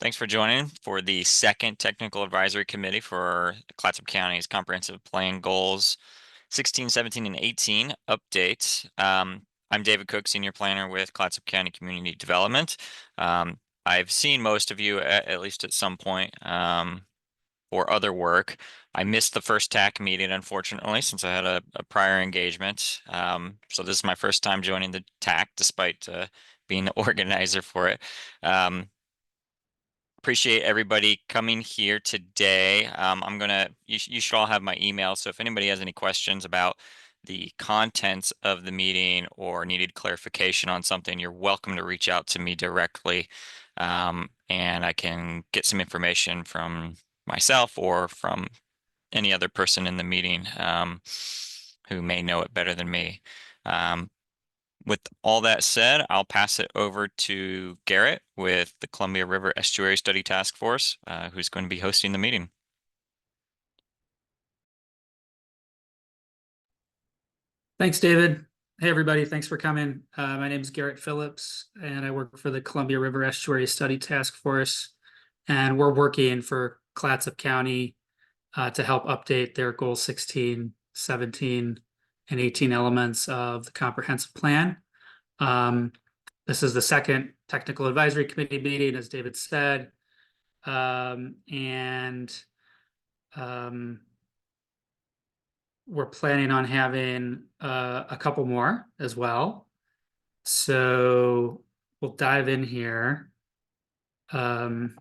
Thanks for joining for the second Technical Advisory Committee for Clatsop County's Comprehensive Plan Goals 16, 17, and 18 update. I'm David Cook, Senior Planner with Clatsop County Community Development. I've seen most of you at least at some point for other work. I missed the first TAC meeting, unfortunately, since I had a prior engagement. So this is my first time joining the TAC, despite being the organizer for it. Appreciate everybody coming here today. You should all have my email. So if anybody has any questions about the contents of the meeting or needed clarification on something, you're welcome to reach out to me directly. And I can get some information from myself or from any other person in the meeting who may know it better than me. With all that said, I'll pass it over to Garrett with the Columbia River Estuary Study Task Force, who's going to be hosting the meeting. Thanks, David. Hey, everybody. Thanks for coming. My name is Garrett Phillips, and I work for the Columbia River Estuary Study Task Force. And we're working for Clatsop County to help update their Goal 16, 17, and 18 elements of the comprehensive plan. This is the second Technical Advisory Committee meeting, as David said. We're planning on having a couple more as well. So we'll dive in here to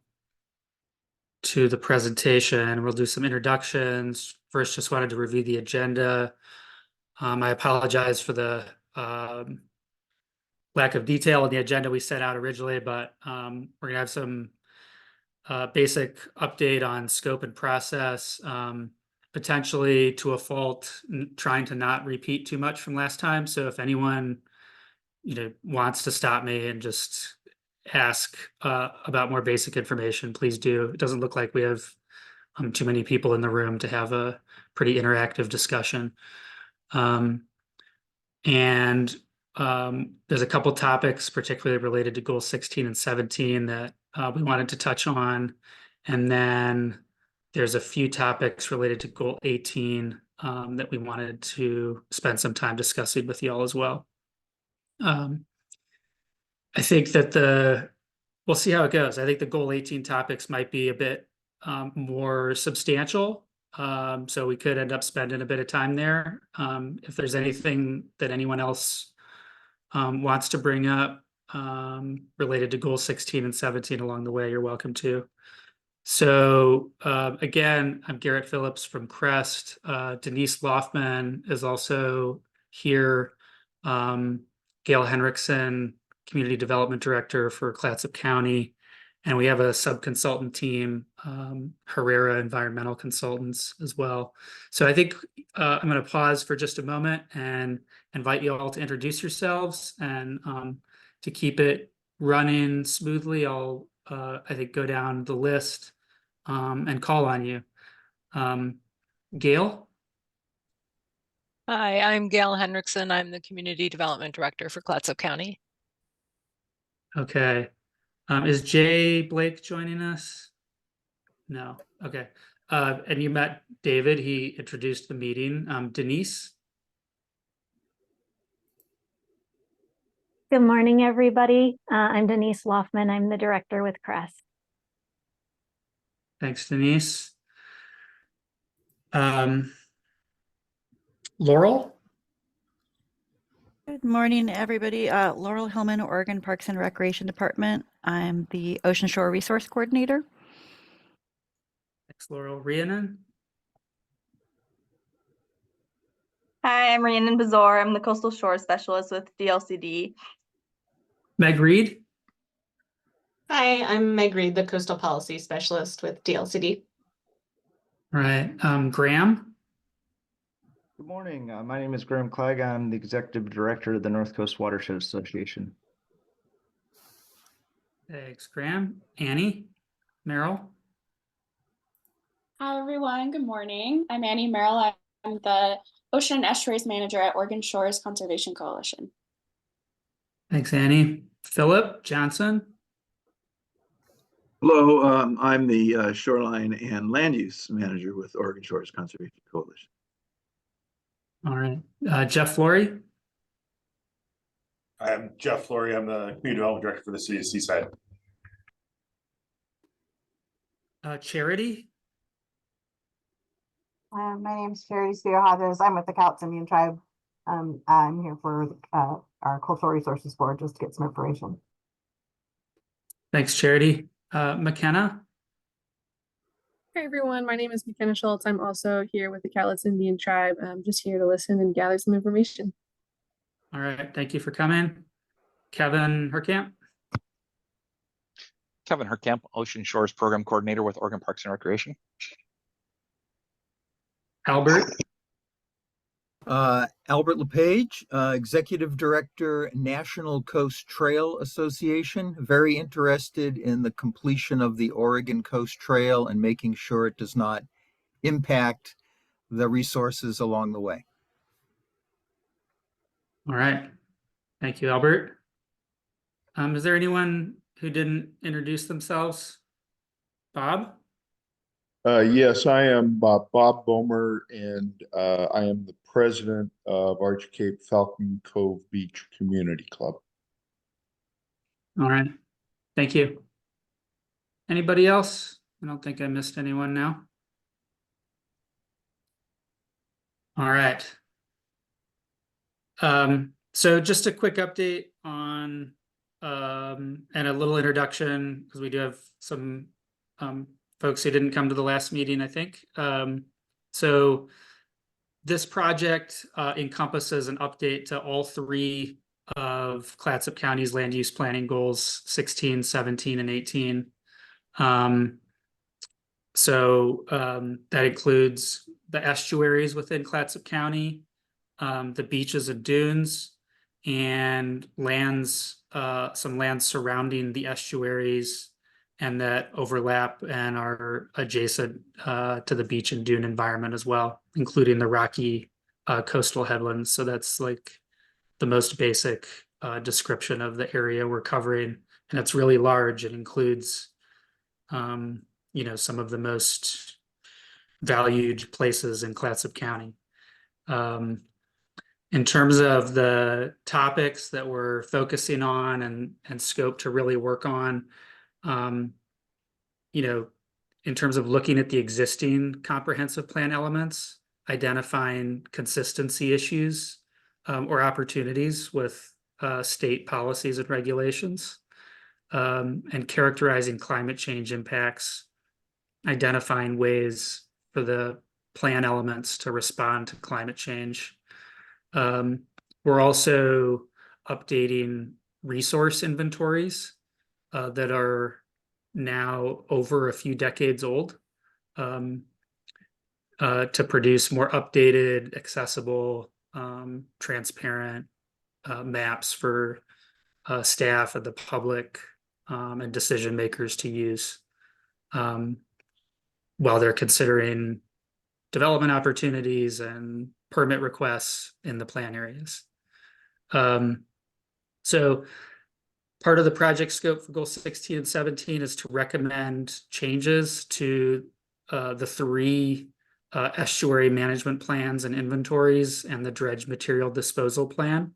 the presentation. We'll do some introductions. First, just wanted to review the agenda. I apologize for the lack of detail in the agenda we set out originally, but we're going to have some basic update on scope and process. Potentially to a fault, trying to not repeat too much from last time. So if anyone, wants to stop me and just ask about more basic information, please do. It doesn't look like we have too many people in the room to have a pretty interactive discussion. There's a couple topics, particularly related to Goal 16 and 17 that we wanted to touch on. And then there's a few topics related to Goal 18 that we wanted to spend some time discussing with y'all as well. I think that we'll see how it goes. I think the Goal 18 topics might be a bit more substantial. So we could end up spending a bit of time there. If there's anything that anyone else wants to bring up related to Goal 16 and 17 along the way, you're welcome to. So again, I'm Garrett Phillips from CREST. Denise Loffman is also here. Gail Henriksen, Community Development Director for Clatsop County. And we have a sub-consultant team, Herrera Environmental Consultants as well. So I think I'm going to pause for just a moment and invite you all to introduce yourselves. And to keep it running smoothly, I'll, I think, go down the list and call on you. Gail? Hi, I'm Gail Henriksen. I'm the Community Development Director for Clatsop County. Okay. Is Jay Blake joining us? No. Okay. And you met David. He introduced the meeting. Denise? Good morning, everybody. I'm Denise Loffman. I'm the director with CREST. Thanks, Denise. Laurel? Good morning, everybody. Laurel Hillman, Oregon Parks and Recreation Department. I'm the Ocean Shore Resource Coordinator. Thanks, Laurel. Rhiannon? Hi, I'm Rhiannon Bazor. I'm the Coastal Shore Specialist with DLCD. Meg Reed? Hi, I'm Meg Reed, the Coastal Policy Specialist with DLCD. All right. Graham? Good morning. My name is Graham Clegg. I'm the Executive Director of the North Coast Watershed Association. Thanks, Graham. Annie? Merrill? Hi, everyone. Good morning. I'm Annie Merrill. I'm the Ocean and Estuaries Manager at Oregon Shores Conservation Coalition. Thanks, Annie. Philip Johnson? Hello, I'm the Shoreline and Land Use Manager with Oregon Shores Conservation Coalition. All right, Jeff Flory. I'm Jeff Flory. I'm the Community Development Director for the City of Seaside. Charity. My name is Charity Steele-Hodges. I'm with the Cowlitz Indian Tribe. I'm here for our Cultural Resources Board just to get some information. Thanks, Charity. McKenna. Hi everyone, my name is McKenna Schultz. I'm also here with the Cowlitz Indian Tribe. I'm just here to listen and gather some information. All right, thank you for coming. Kevin Herkamp. Kevin Herkamp, Ocean Shores Program Coordinator with Oregon Parks and Recreation. Albert. Albert LePage, Executive Director, National Coast Trail Association. Very interested in the completion of the Oregon Coast Trail and making sure it does not impact the resources along the way. All right. Thank you, Albert. Is there anyone who didn't introduce themselves? Bob? Yes, I am Bob Bomer, and I am the president of Arch Cape Falcon Cove Beach Community Club. All right. Thank you. Anybody else? I don't think I missed anyone now. All right. So just a quick update on and a little introduction, because we do have some folks who didn't come to the last meeting, I think. So this project encompasses an update to all three of Clatsop County's land use planning goals, 16, 17, and 18. That includes the estuaries within Clatsop County, the beaches and dunes, and some lands surrounding the estuaries and that overlap and are adjacent to the beach and dune environment as well, including the rocky coastal headlands. So that's like the most basic description of the area we're covering, and it's really large. It includes some of the most valued places in Clatsop County. In terms of the topics that we're focusing on and scope to really work on, in terms of looking at the existing comprehensive plan elements, identifying consistency issues or opportunities with state policies and regulations, and characterizing climate change impacts, identifying ways for the plan elements to respond to climate change. We're also updating resource inventories that are now over a few decades old to produce more updated, accessible, transparent maps for staff and the public and decision makers to use while they're considering development opportunities and permit requests in the plan areas. So part of the project scope for goal 16 and 17 is to recommend changes to the three estuary management plans and inventories and the dredge material disposal plan.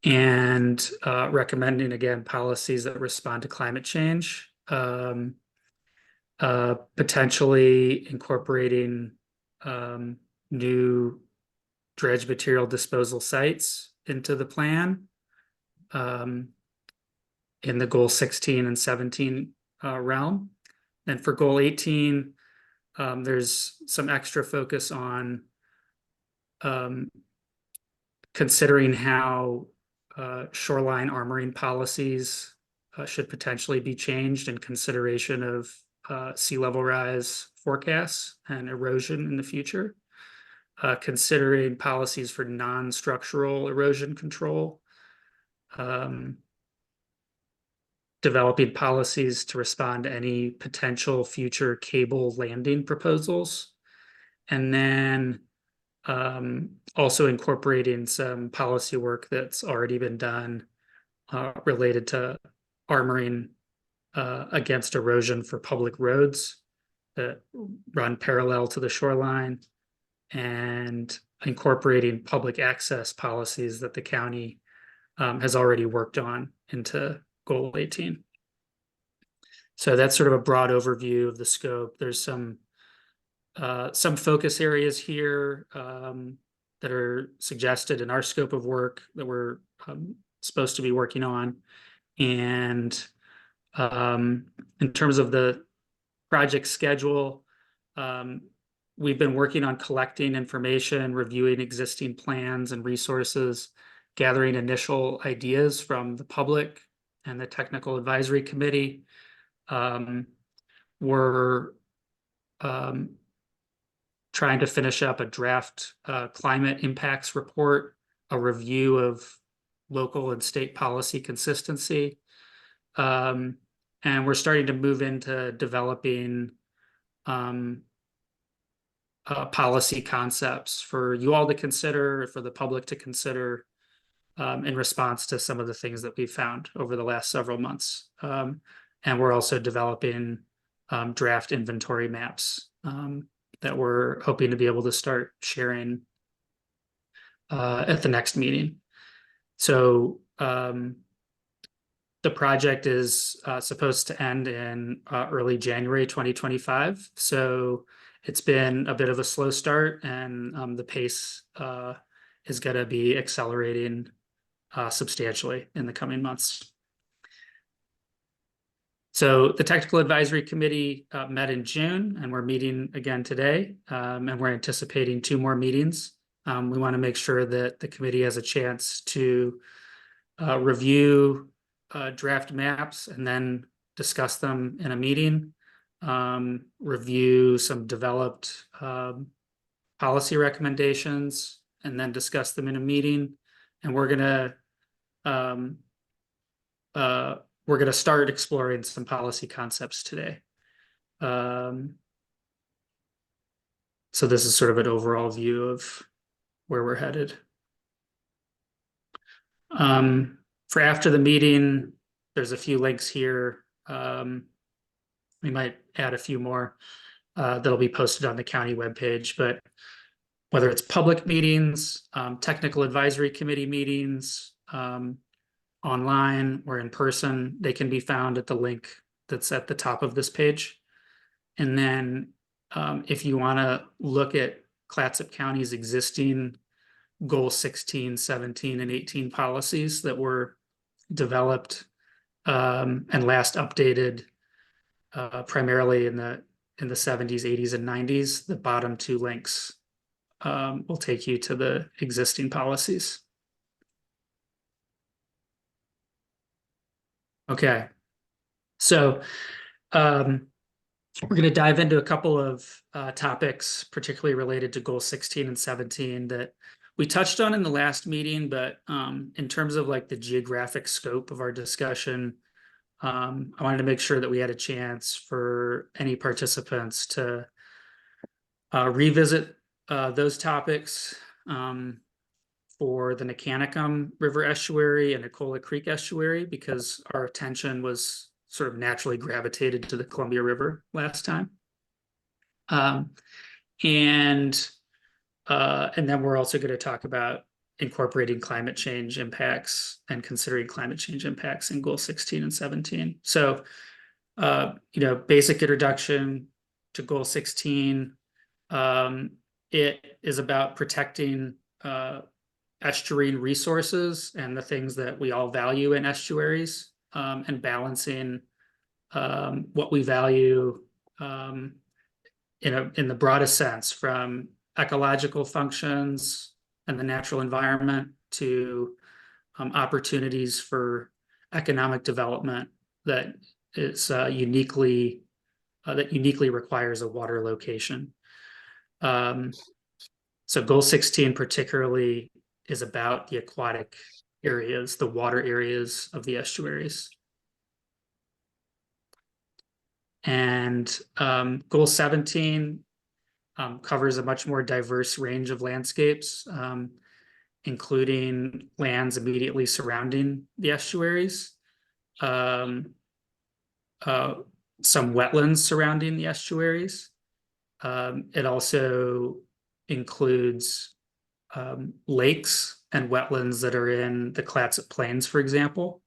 And recommending, again, policies that respond to climate change, potentially incorporating new dredge material disposal sites into the plan in the goal 16 and 17 realm. And for goal 18, there's some extra focus on considering how shoreline armoring policies should potentially be changed in consideration of sea level rise forecasts and erosion in the future. Considering policies for non-structural erosion control, developing policies to respond to any potential future cable landing proposals, and then also incorporating some policy work that's already been done related to armoring against erosion for public roads that run parallel to the shoreline, and incorporating public access policies that the county has already worked on into Goal 18. So that's sort of a broad overview of the scope. There's some focus areas here that are suggested in our scope of work that we're supposed to be working on. And in terms of the project schedule, we've been working on collecting information, reviewing existing plans and resources, gathering initial ideas from the public and the technical advisory committee. We're trying to finish up a draft climate impacts report, a review of local and state policy consistency. And we're starting to move into developing policy concepts for you all to consider, for the public to consider in response to some of the things that we've found over the last several months. And we're also developing draft inventory maps that we're hoping to be able to start sharing at the next meeting. So the project is supposed to end in early January 2025. So it's been a bit of a slow start, and the pace is going to be accelerating substantially in the coming months. So the Technical Advisory Committee met in June, and we're meeting again today, and we're anticipating 2 more meetings. We want to make sure that the committee has a chance to review draft maps and then discuss them in a meeting, review some developed policy recommendations, and then discuss them in a meeting. And we're gonna start exploring some policy concepts today. So this is sort of an overall view of where we're headed. For after the meeting, there's a few links here. We might add a few more that'll be posted on the county webpage, but whether it's public meetings, technical advisory committee meetings, online or in person, they can be found at the link that's at the top of this page. And then if you want to look at Clatsop County's existing Goal 16, 17, and 18 policies that were developed and last updated primarily in the 70s, 80s, and 90s, the bottom 2 links will take you to the existing policies. Okay, so we're going to dive into a couple of topics, particularly related to Goal 16 and 17 that we touched on in the last meeting, but in terms of like the geographic scope of our discussion, I wanted to make sure that we had a chance for any participants to revisit those topics for the Nicanicum River Estuary and Nicola Creek Estuary, because our attention was sort of naturally gravitated to the Columbia River last time. And then we're also going to talk about incorporating climate change impacts and considering climate change impacts in Goal 16 and 17. So, basic introduction to Goal 16. It is about protecting estuarine resources and the things that we all value in estuaries, and balancing what we value in the broadest sense, from ecological functions and the natural environment to opportunities for economic development that is uniquely requires a water location. So Goal 16 particularly is about the aquatic areas, the water areas of the estuaries. And Goal 17 covers a much more diverse range of landscapes, including lands immediately surrounding the estuaries, um, some wetlands surrounding the estuaries. It also includes lakes and wetlands that are in the Clatsop Plains, for example.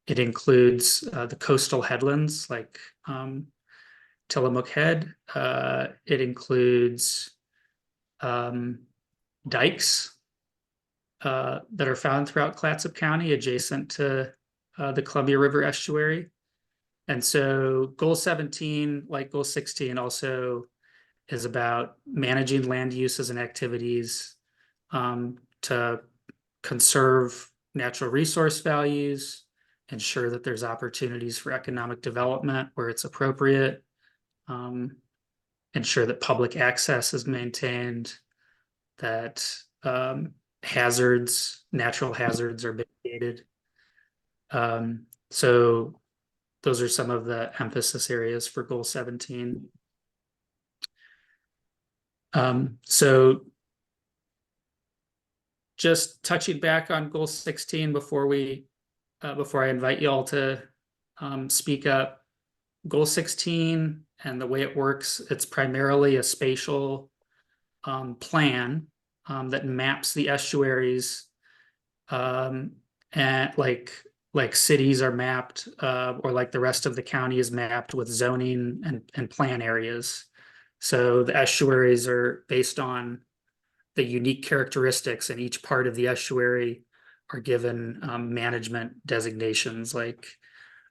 It includes the coastal headlands like Tillamook Head. It includes dikes that are found throughout Clatsop County adjacent to the Columbia River estuary. And so goal 17, like goal 16, also is about managing land uses and activities to conserve natural resource values, ensure that there's opportunities for economic development where it's appropriate, ensure that public access is maintained, that natural hazards are mitigated. So those are some of the emphasis areas for goal 17. So just touching back on goal 16 before I invite you all to speak up. Goal 16 and the way it works, it's primarily a spatial plan that maps the estuaries and like cities are mapped or like the rest of the county is mapped with zoning and plan areas. So the estuaries are based on the unique characteristics, and each part of the estuary are given management designations like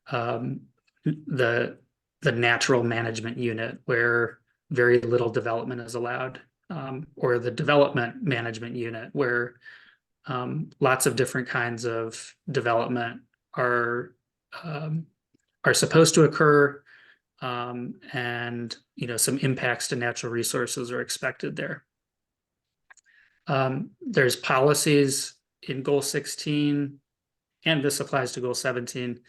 the natural management unit where very little development is allowed, or the development management unit where lots of different kinds of development are supposed to occur, and some impacts to natural resources are expected there. There's policies in goal 16, and this applies to goal 17,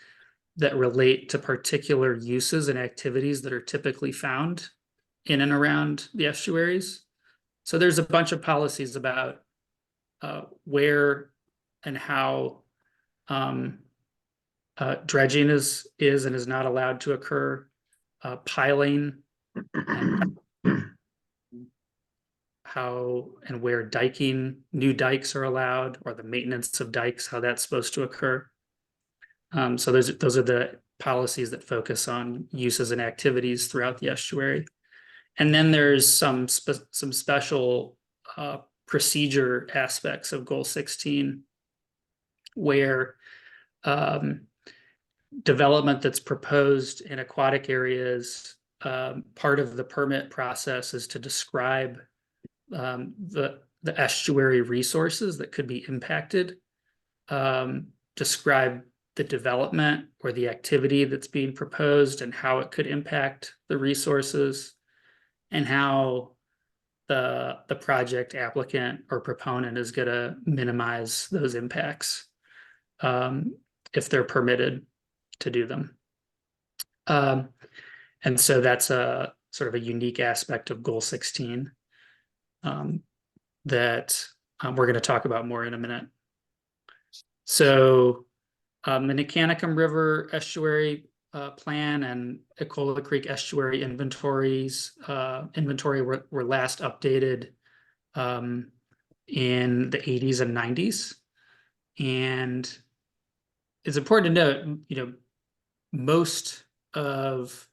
that relate to particular uses and activities that are typically found in and around the estuaries. So there's a bunch of policies about where and how dredging is and is not allowed to occur, piling, and how and where new dikes are allowed, or the maintenance of dikes, how that's supposed to occur. So those are the policies that focus on uses and activities throughout the estuary. And then there's some special procedure aspects of goal 16 where development that's proposed in aquatic areas, part of the permit process is to describe the estuary resources that could be impacted, describe the development or the activity that's being proposed and how it could impact the resources, and how the project applicant or proponent is going to minimize those impacts if they're permitted to do them. And so that's a sort of a unique aspect of goal 16 that we're going to talk about more in a minute. So the Nicanicum River Estuary plan and Ecola Creek Estuary inventory were last updated in the 80s and 90s. And it's important to note, most of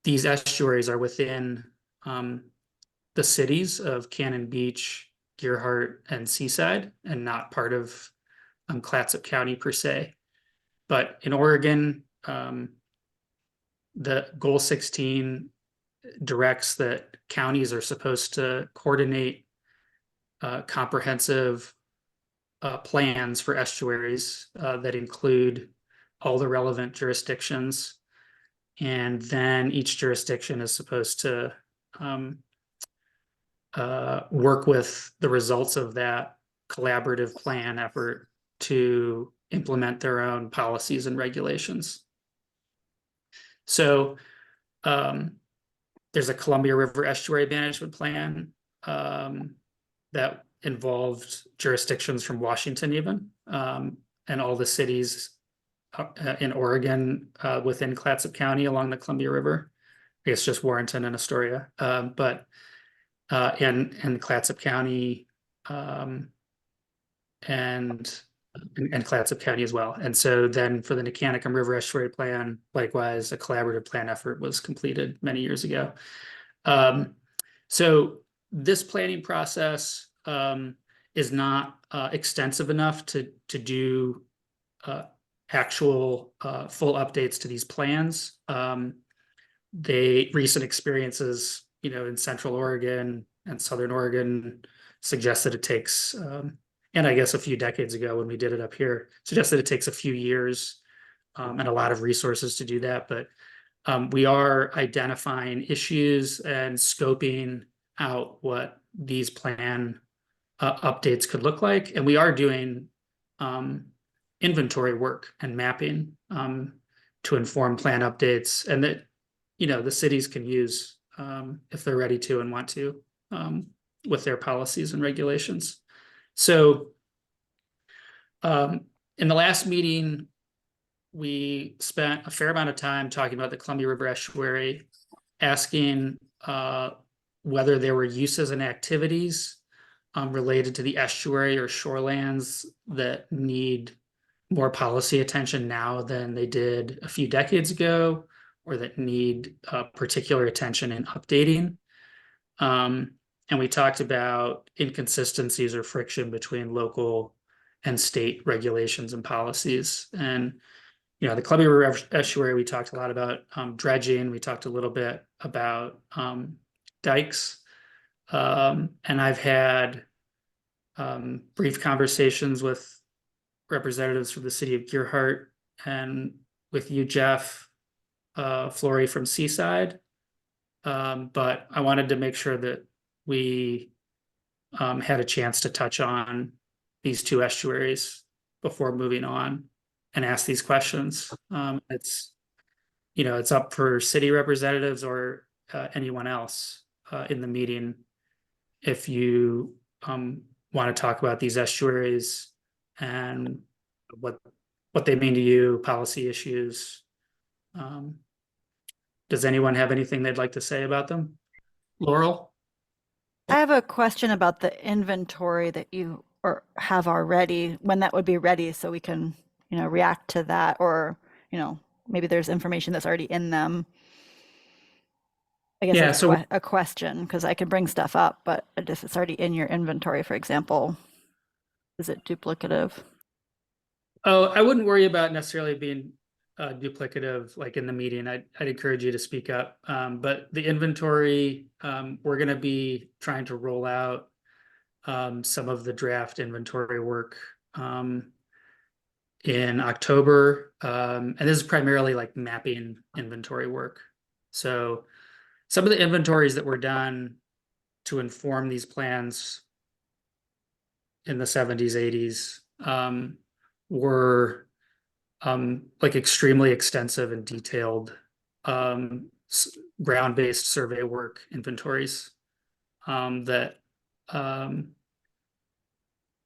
these estuaries are within the cities of Cannon Beach, Gearhart, and Seaside, and not part of Clatsop County per se. But in Oregon, the goal 16 directs that counties are supposed to coordinate comprehensive plans for estuaries that include all the relevant jurisdictions. And then each jurisdiction is supposed to work with the results of that collaborative plan effort to implement their own policies and regulations. So there's a Columbia River Estuary Management Plan that involved jurisdictions from Washington even, and all the cities in Oregon within Clatsop County along the Columbia River. I guess just Warrenton and Astoria, but and Clatsop County and Clatsop County as well. And so then for the Nicanicum River Estuary Plan, likewise, a collaborative plan effort was completed many years ago. So this planning process is not extensive enough to do actual full updates to these plans. Recent experiences, in Central Oregon and Southern Oregon suggest that it takes, and I guess a few decades ago when we did it up here, suggested it takes a few years and a lot of resources to do that. But we are identifying issues and scoping out what these plan updates could look like. And we are doing inventory work and mapping to inform plan updates, and that, the cities can use if they're ready to and want to with their policies and regulations. So in the last meeting, we spent a fair amount of time talking about the Columbia River Estuary, asking whether there were uses and activities related to the estuary or shorelands that need more policy attention now than they did a few decades ago, or that need particular attention in updating. And we talked about inconsistencies or friction between local and state regulations and policies. And the Columbia River Estuary, we talked a lot about dredging. We talked a little bit about dikes. And I've had brief conversations with representatives from the city of Gearhart and with you, Jeff, Flory from Seaside. But I wanted to make sure that we had a chance to touch on these two estuaries before moving on and ask these questions. It's up for city representatives or anyone else in the meeting if you want to talk about these estuaries and what they mean to you, policy issues. Does anyone have anything they'd like to say about them? Laurel? I have a question about the inventory that you have already, when that would be ready so we can, react to that, or, maybe there's information that's already in them. I guess that's a question, because I can bring stuff up, but if it's already in your inventory, for example, is it duplicative? Oh, I wouldn't worry about necessarily being duplicative, like in the meeting. I'd encourage you to speak up. But the inventory, we're going to be trying to roll out some of the draft inventory work in October. And this is primarily like mapping inventory work. So some of the inventories that were done to inform these plans in the 70s, 80s were like extremely extensive and detailed ground-based survey work inventories that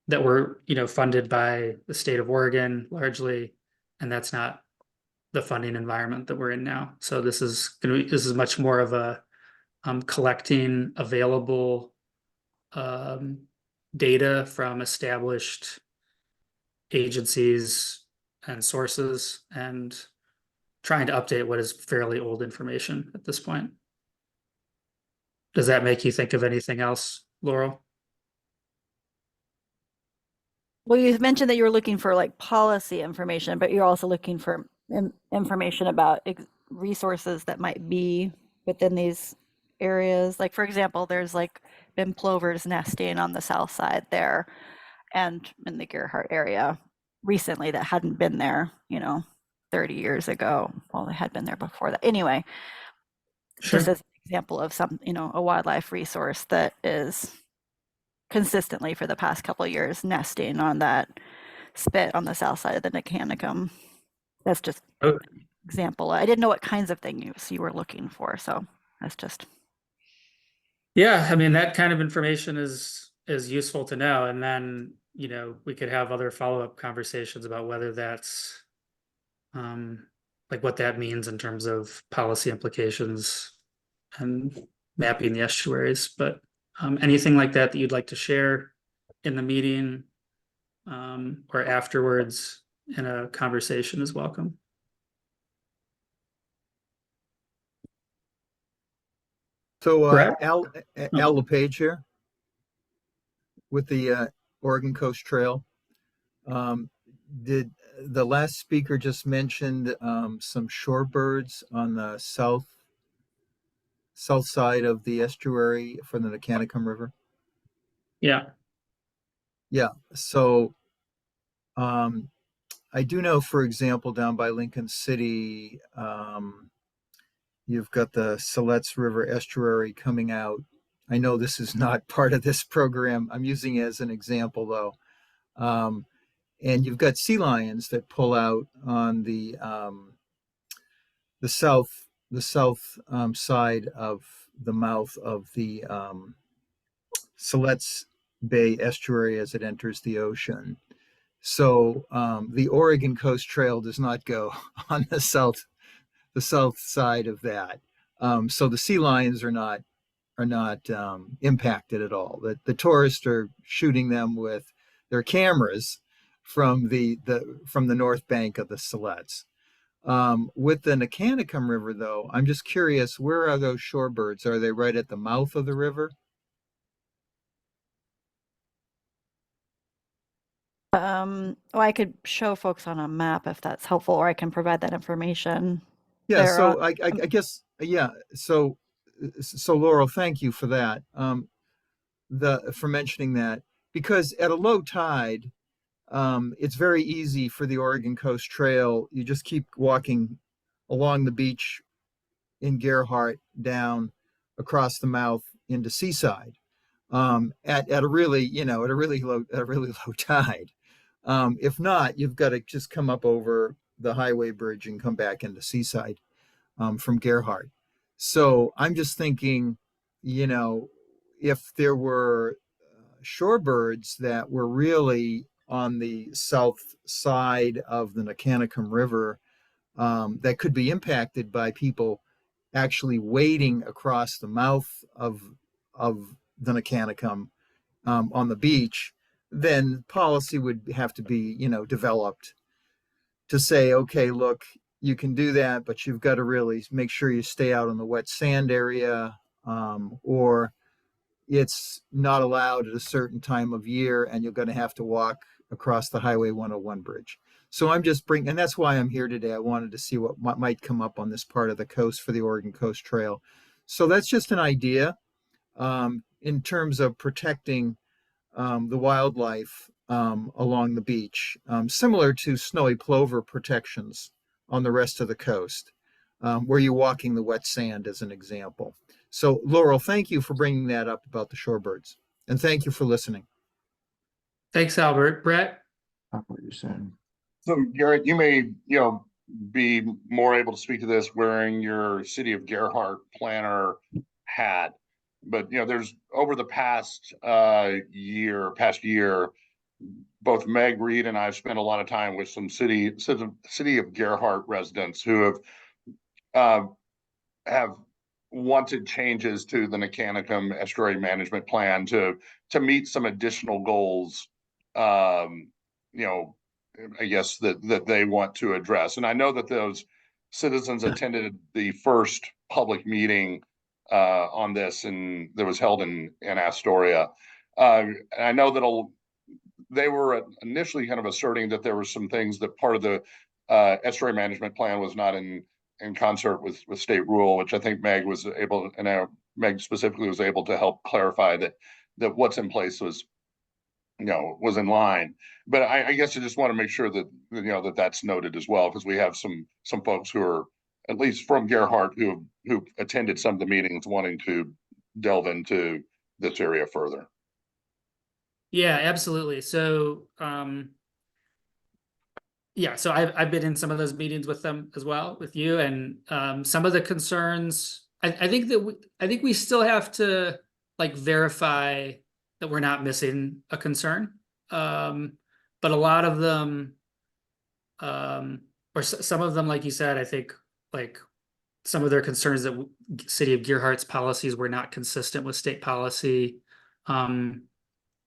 were funded by the state of Oregon largely, and that's not the funding environment that we're in now. So this is much more of a collecting available data from established agencies and sources and trying to update what is fairly old information at this point. Does that make you think of anything else, Laurel? Well, you mentioned that you were looking for like policy information, but you're also looking for information about resources that might be within these areas. Like, for example, there's like been plovers nesting on the south side there and in the Gearhart area recently that hadn't been there, 30 years ago. Well, they had been there before that. Anyway, just as an example of some, a wildlife resource that is consistently for the past couple of years nesting on that spit on the south side of the Nicanicum. That's just an example. I didn't know what kinds of things you were looking for, so that's just. Yeah, I mean, that kind of information is useful to know. And then you know, we could have other follow-up conversations about whether that's like what that means in terms of policy implications and mapping the estuaries. But anything like that that you'd like to share in the meeting or afterwards in a conversation is welcome. So Brett? Al LePage here with the Oregon Coast Trail. Did the last speaker just mentioned some shorebirds on the south side of the estuary from the Mechanicsum River? Yeah. Yeah. So I do know, for example, down by Lincoln City, you've got the Siletz River estuary coming out. I know this is not part of this program. I'm using it as an example, though. And you've got sea lions that pull out on the south side of the mouth of the Siletz Bay estuary as it enters the ocean. So the Oregon Coast Trail does not go on the south side of that. So the sea lions are not impacted at all. The tourists are shooting them with their cameras from the north bank of the Siletz. With the Mechanicsum River, though, I'm just curious, where are those shorebirds? Are they right at the mouth of the river? Well, I could show folks on a map if that's helpful, or I can provide that information. Yeah, so I guess, yeah. So Laurel, thank you for that. For mentioning that, because at a low tide, it's very easy for the Oregon Coast Trail. You just keep walking along the beach in Gerhardt down across the mouth into Seaside at a really low tide. If not, you've got to just come up over the highway bridge and come back into Seaside from Gerhardt. So I'm just thinking, if there were shorebirds that were really on the south side of the Mechanicsum River that could be impacted by people actually wading across the mouth of the Mechanicsum on the beach, then policy would have to be, developed to say, okay, look, you can do that, but you've got to really make sure you stay out in the wet sand area, or it's not allowed at a certain time of year, and you're going to have to walk across the Highway 101 bridge. So I'm just and that's why I'm here today. I wanted to see what might come up on this part of the coast for the Oregon Coast Trail. So that's just an idea in terms of protecting the wildlife along the beach, similar to snowy plover protections on the rest of the coast, where you're walking the wet sand as an example. So Laurel, thank you for bringing that up about the shorebirds, and thank you for listening. Thanks, Albert. Brett? What you're saying. So Garrett, you may, be more able to speak to this wearing your City of Gerhardt planner hat. But there's over the past year, both Meg Reed and I've spent a lot of time with some City of Gerhardt residents who have wanted changes to the Mechanicsum Estuary Management Plan to meet some additional goals. I guess that they want to address. And I know that those citizens attended the first public meeting on this, and that was held in Astoria. And I know that they were initially kind of asserting that there were some things that part of the estuary management plan was not in concert with state rule, which I think Meg was able, and Meg specifically was able to help clarify that what's in place was in line. But I guess I just want to make sure that that's noted as well, because we have some folks who are at least from Gerhardt who attended some of the meetings wanting to delve into this area further. Yeah, absolutely. So yeah, so I've been in some of those meetings with them as well, with you, and some of the concerns. I think we still have to like verify that we're not missing a concern. But a lot of them, some of them, like you said, I think like some of their concerns that City of Gearhart's policies were not consistent with state policy, were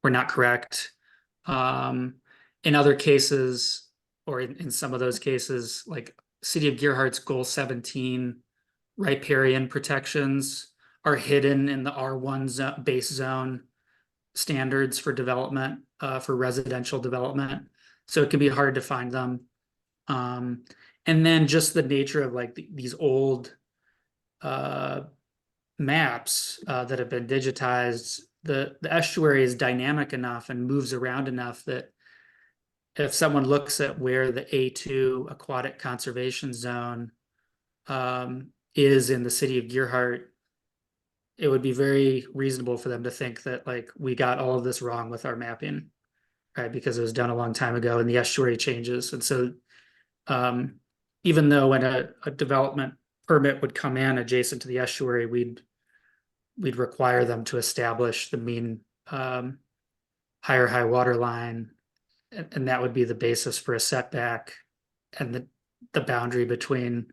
not correct. In other cases, or in some of those cases, like City of Gearhart's Goal 17 riparian protections are hidden in the R1 base zone standards for development, for residential development. So it can be hard to find them. And then just the nature of like these old maps that have been digitized, the estuary is dynamic enough and moves around enough that if someone looks at where the A2 aquatic conservation zone is in the city of Gearhart, it would be very reasonable for them to think that like we got all of this wrong with our mapping, right? Because it was done a long time ago and the estuary changes. And so even though when a development permit would come in adjacent to the estuary, we'd require them to establish the mean higher high water line, and that would be the basis for a setback and the boundary between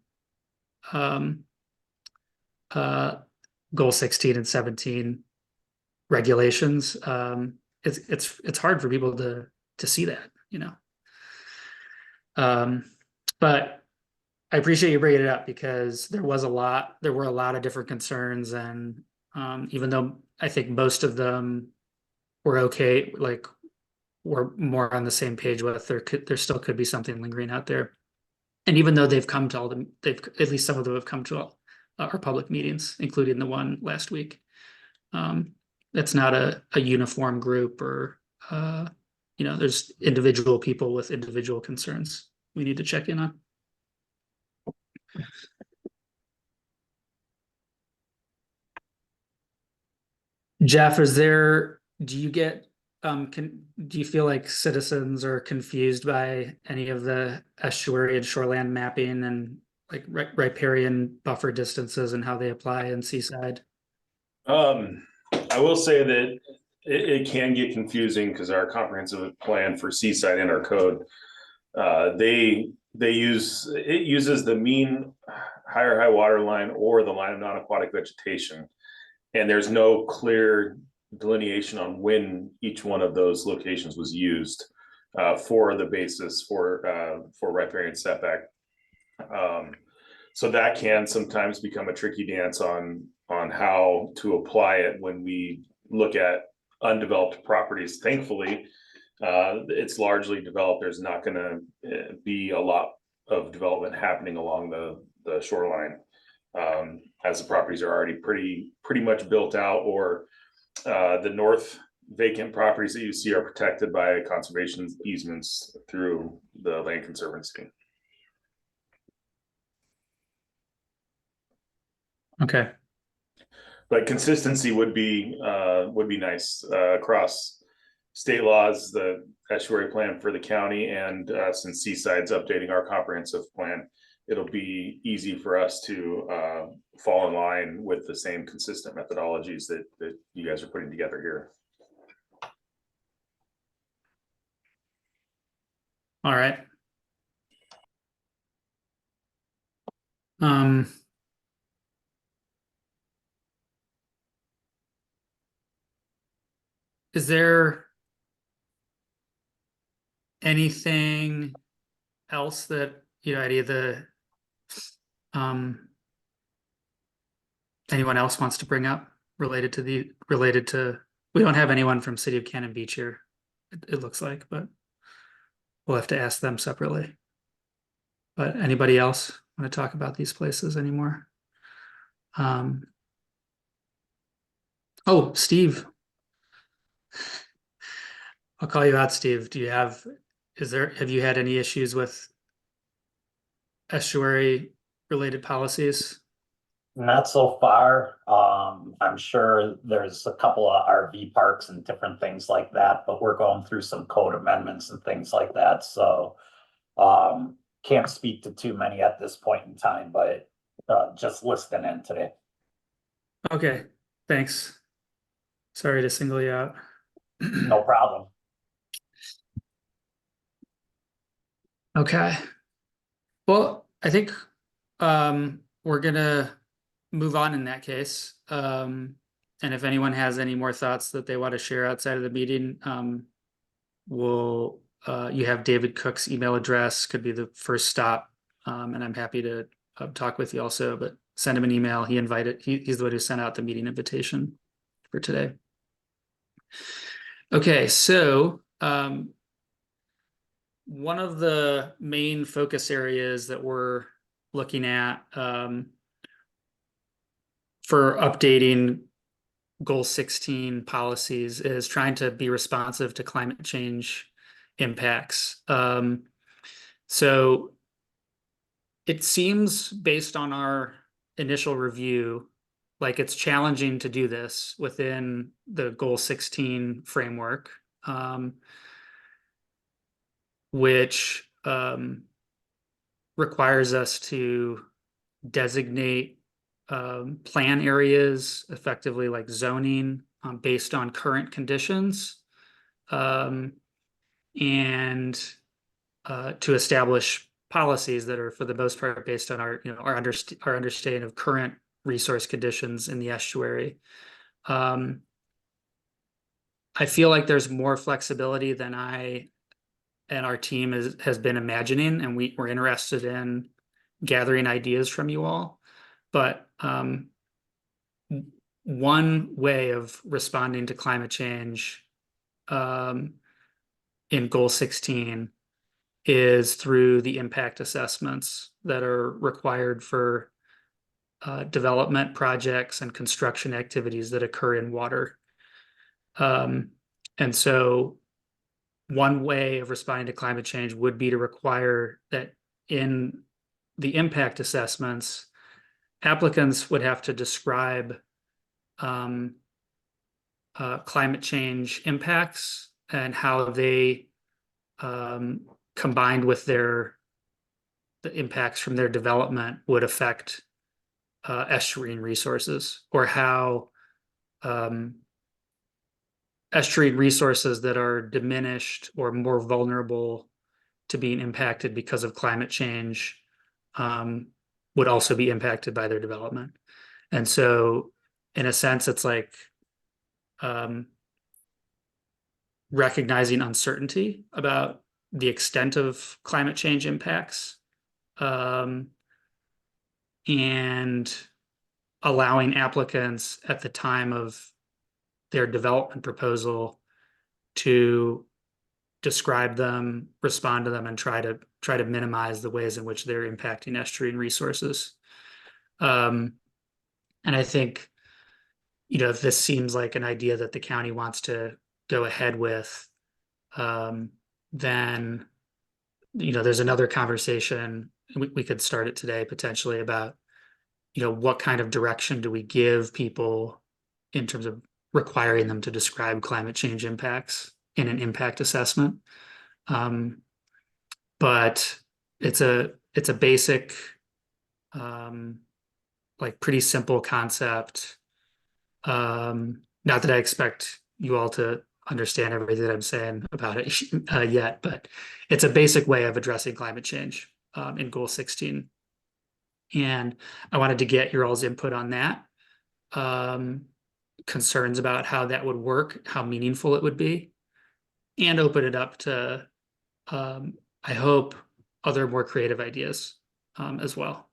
goal 16 and 17 regulations. It's hard for people to see that, you know. But I appreciate you bringing it up because there were a lot of different concerns, and even though I think most of them were okay, like we're more on the same page with, there still could be something lingering out there. And even though they've come to all them, at least some of them have come to all our public meetings, including the one last week. It's not a uniform group, or you know, there's individual people with individual concerns we need to check in on. Jeff, do you feel like citizens are confused by any of the estuary and shoreland mapping and like riparian buffer distances and how they apply in Seaside? I will say that it can get confusing because our comprehensive plan for Seaside in our code, it uses the mean higher high water line or the line of non-aquatic vegetation. And there's no clear delineation on when each one of those locations was used for the basis for riparian setback. So that can sometimes become a tricky dance on how to apply it when we look at undeveloped properties. Thankfully, it's largely developed. There's not going to be a lot of development happening along the shoreline, as the properties are already pretty much built out, or the north vacant properties that you see are protected by conservation easements through the Land Conservancy. Okay. But consistency would be nice across state laws, the estuary plan for the county, and since Seaside's updating our comprehensive plan, it'll be easy for us to fall in line with the same consistent methodologies that you guys are putting together here. All right. Is there anything else that, you know, any of the anyone else wants to bring up related to we don't have anyone from City of Cannon Beach here, it looks like, but we'll have to ask them separately. But anybody else want to talk about these places anymore? Oh, Steve. I'll call you out, Steve. Have you had any issues with estuary related policies? Not so far. I'm sure there's a couple of RV parks and different things like that, but we're going through some code amendments and things like that. So can't speak to too many at this point in time, but just listening in today. Okay, thanks. Sorry to single you out. No problem. Okay. Well, I think we're gonna move on in that case. And if anyone has any more thoughts that they want to share outside of the meeting, you have David Cook's email address, could be the first stop. And I'm happy to talk with you also, but send him an email. He's the one who sent out the meeting invitation for today. Okay, so one of the main focus areas that we're looking at for updating Goal 16 policies is trying to be responsive to climate change impacts. So it seems, based on our initial review, like it's challenging to do this within the Goal 16 framework, which requires us to designate plan areas, effectively like zoning, based on current conditions, and to establish policies that are, for the most part, based on our understanding of current resource conditions in the estuary. I feel like there's more flexibility than I and our team has been imagining, and we're interested in gathering ideas from you all. But one way of responding to climate change in Goal 16 is through the impact assessments that are required for development projects and construction activities that occur in water. And so one way of responding to climate change would be to require that in the impact assessments, applicants would have to describe climate change impacts and how they, combined with the impacts from their development, would affect estuarine resources, or how estuarine resources that are diminished or more vulnerable to being impacted because of climate change would also be impacted by their development. And so, in a sense, it's like recognizing uncertainty about the extent of climate change impacts, and allowing applicants at the time of their development proposal to describe them, respond to them, and try to minimize the ways in which they're impacting estuarine resources. And I think, if this seems like an idea that the county wants to go ahead with, then there's another conversation. We could start it today potentially about what kind of direction do we give people in terms of requiring them to describe climate change impacts in an impact assessment. But it's a basic, like pretty simple concept. Not that I expect you all to understand everything that I'm saying about it yet, but it's a basic way of addressing climate change in Goal 16. And I wanted to get your all's input on that. Concerns about how that would work, how meaningful it would be, and open it up to, I hope, other more creative ideas as well.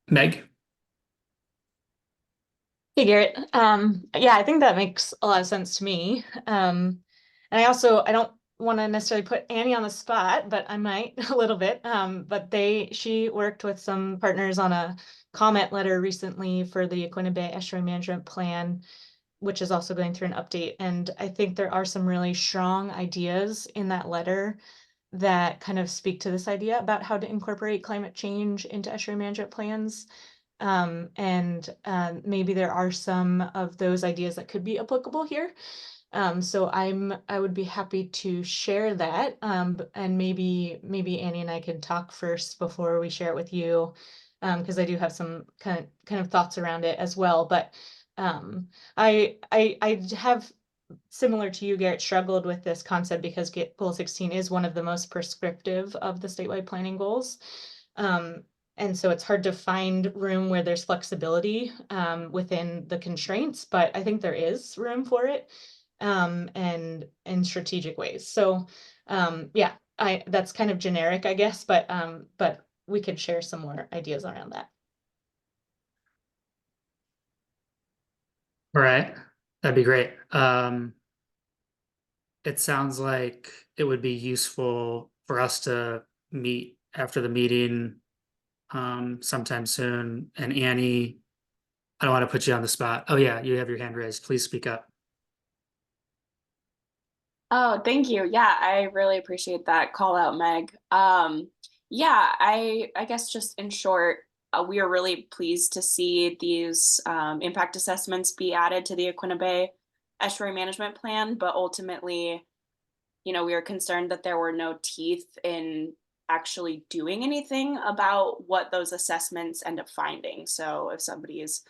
Meg? Hey Garrett, yeah, I think that makes a lot of sense to me. And I don't want to necessarily put Annie on the spot, but I might a little bit. But she worked with some partners on a comment letter recently for the Aquina Bay Estuary Management Plan, which is also going through an update. And I think there are some really strong ideas in that letter that kind of speak to this idea about how to incorporate climate change into estuary management plans. Maybe there are some of those ideas that could be applicable here. So I would be happy to share that. And maybe Annie and I can talk first before we share it with you. because I do have some kind of thoughts around it as well. But I have, similar to you, Garrett, struggled with this concept because Goal 16 is one of the most prescriptive of the statewide planning goals. And so it's hard to find room where there's flexibility within the constraints, but I think there is room for it and in strategic ways. So yeah, that's kind of generic, I guess, but we could share some more ideas around that. All right, that'd be great. It sounds like it would be useful for us to meet after the meeting sometime soon. And Annie, I don't want to put you on the spot. Oh yeah, you have your hand raised. Please speak up. Oh, thank you. Yeah, I really appreciate that call out, Meg. Yeah, I guess just in short, we are really pleased to see these impact assessments be added to the Aquina Bay Estuary Management Plan, but ultimately, we are concerned that there were no teeth in actually doing anything about what those assessments end up finding. So if somebody is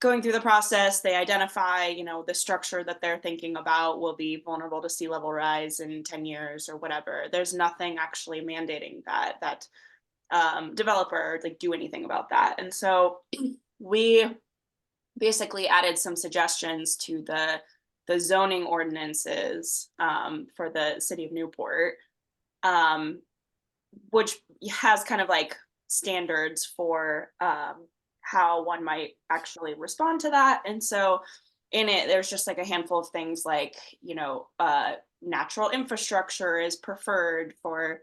going through the process, they identify, the structure that they're thinking about will be vulnerable to sea level rise in 10 years or whatever. There's nothing actually mandating that developer like do anything about that. And so we basically added some suggestions to the zoning ordinances for the city of Newport, which has kind of like standards for how one might actually respond to that. And so in it, there's just like a handful of things like, natural infrastructure is preferred for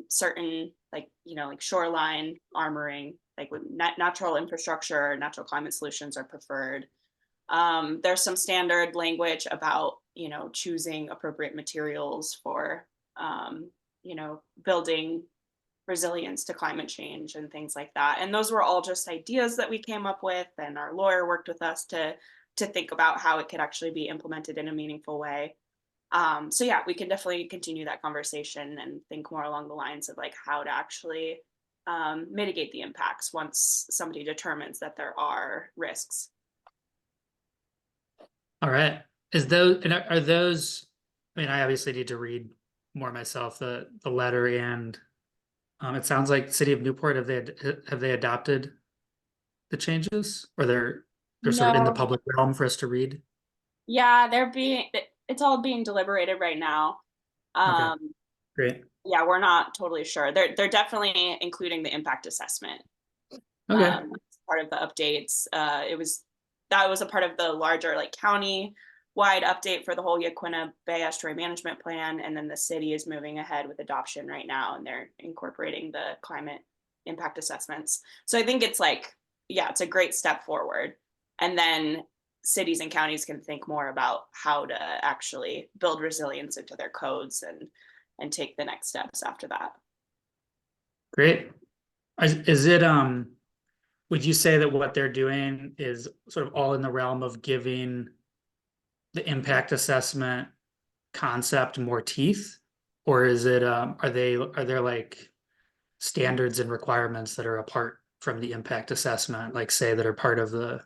certain like, like shoreline armoring, like with natural infrastructure, natural climate solutions are preferred. There's some standard language about, choosing appropriate materials for, building resilience to climate change and things like that. And those were all just ideas that we came up with, and our lawyer worked with us to think about how it could actually be implemented in a meaningful way. So yeah, we can definitely continue that conversation and think more along the lines of like how to actually mitigate the impacts once somebody determines that there are risks. All right. Are those, I mean, I obviously need to read more myself, the letter, and it sounds like City of Newport, have they adopted the changes, or they're sort of in the No, public realm for us to read? yeah, it's all being deliberated right now. Okay, great. Yeah, we're not totally sure. They're definitely including the impact assessment. Okay. As part of the updates. That was a part of the larger like county wide update for the whole Yaquina Bay Estuary Management Plan, and then the city is moving ahead with adoption right now, and they're incorporating the climate impact assessments. So I think it's like, yeah, it's a great step forward. And then cities and counties can think more about how to actually build resilience into their codes and take the next steps after that. Great. Is it, would you say that what they're doing is sort of all in the realm of giving the impact assessment concept more teeth? Or is it, are there like standards and requirements that are apart from the impact assessment, like say that are part of the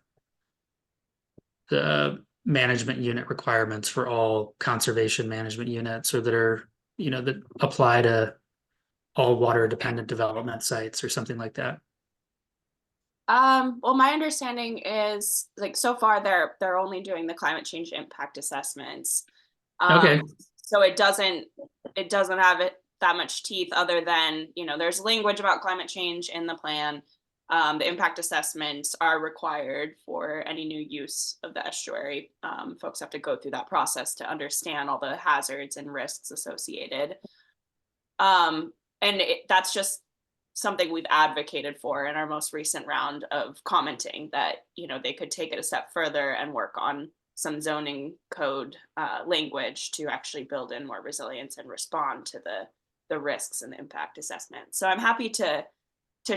management unit requirements for all conservation management units, or that are, that apply to all water dependent development sites or something like that? Well, my understanding is like so far they're only doing the climate change impact assessments. Okay. So it doesn't have that much teeth other than, there's language about climate change in the plan. The impact assessments are required for any new use of the estuary. Folks have to go through that process to understand all the hazards and risks associated. And that's just something we've advocated for in our most recent round of commenting, that they could take it a step further and work on some zoning code language to actually build in more resilience and respond to the risks and the impact assessment. So I'm happy to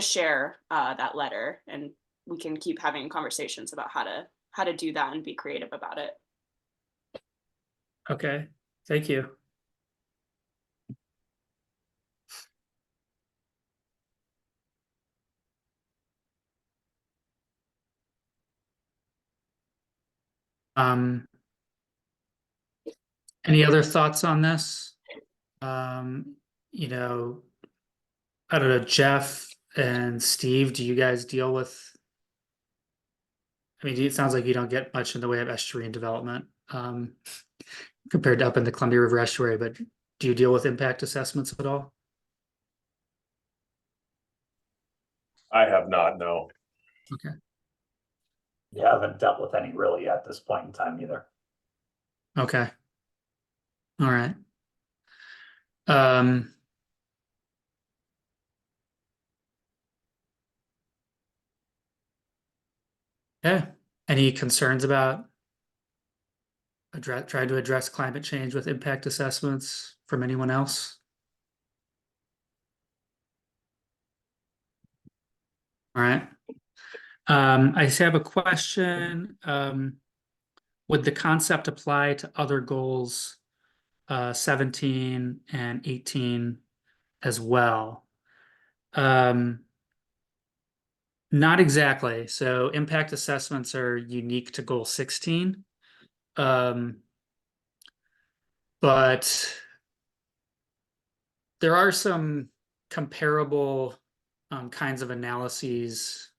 share that letter, and we can keep having conversations about how to do that and be creative about it. Okay, thank you. Um, any other thoughts on this? You know, I don't know, Jeff and Steve, do you guys deal with? I mean, it sounds like you don't get much in the way of estuarine development, compared to up in the Columbia River estuary, but do you deal with impact assessments at all? I have not, no. Okay. Yeah, I haven't dealt with any really at this point in time either. Okay. All right. Um, yeah. Any concerns about trying to address climate change with impact assessments from anyone else? All right. I just have a question. Would the concept apply to other goals, 17 and 18 as well? Not exactly. So impact assessments are unique to goal 16. But there are some comparable kinds of analyses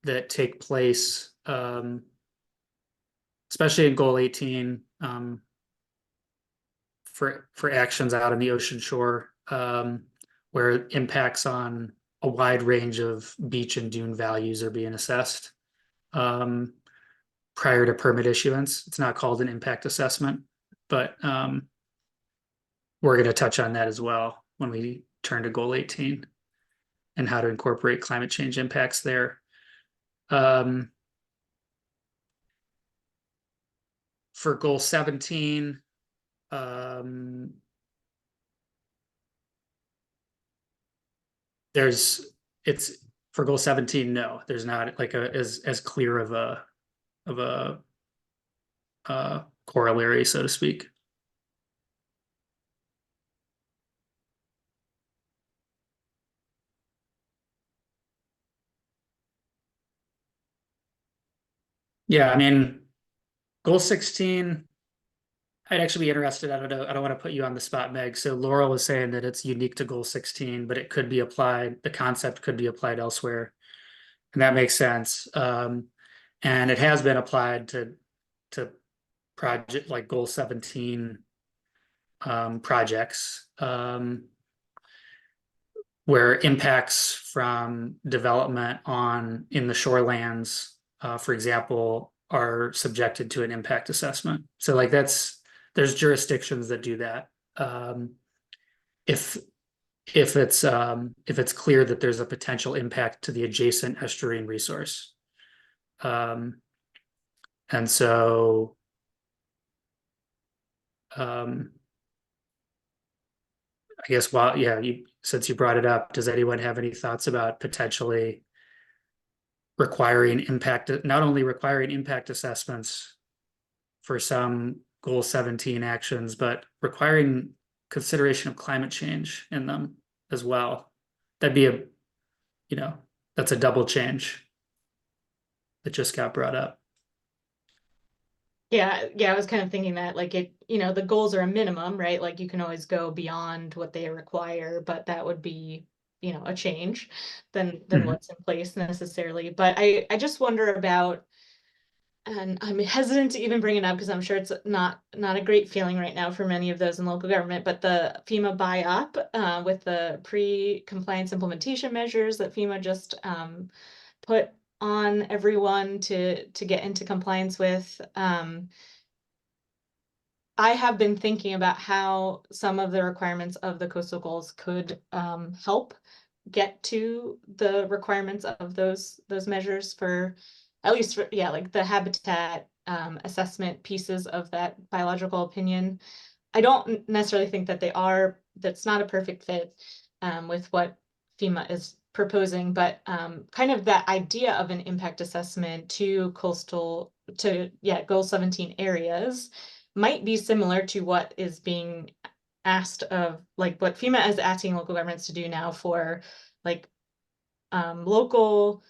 that take place, especially in goal 18, for actions out on the ocean shore, where impacts on a wide range of beach and dune values are being assessed prior to permit issuance. It's not called an impact assessment, but we're going to touch on that as well when we turn to goal 18 and how to incorporate climate change impacts there. For goal 17, it's for goal 17, no, there's not like as clear of a corollary, so to speak. Yeah, I mean, goal 16, I'd actually be interested. I don't want to put you on the spot, Meg. So Laurel was saying that it's unique to goal 16, but it could be applied, the concept could be applied elsewhere. And that makes sense. And it has been applied to project like goal 17 projects, where impacts from development on in the shorelands, for example, are subjected to an impact assessment. So like there's jurisdictions that do that. If if it's clear that there's a potential impact to the adjacent estuarine resource. And so I guess since you brought it up, does anyone have any thoughts about potentially requiring not only requiring impact assessments for some goal 17 actions, but requiring consideration of climate change in them as well? That'd be that's a double change that just got brought up. Yeah, I was kind of thinking that like the goals are a minimum, right? Like you can always go beyond what they require, but that would be, a change than what's in place necessarily. But I just wonder about, and I'm hesitant to even bring it up because I'm sure it's not a great feeling right now for many of those in local government, but the FEMA buy-up with the pre-compliance implementation measures that FEMA just put on everyone to get into compliance with. I have been thinking about how some of the requirements of the coastal goals could help get to the requirements of those measures for at least like the habitat assessment pieces of that biological opinion. I don't necessarily think that that's not a perfect fit with what FEMA is proposing, but kind of that idea of an impact assessment to goal 17 areas might be similar to what is being asked of, like what FEMA is asking local governments to do now for like local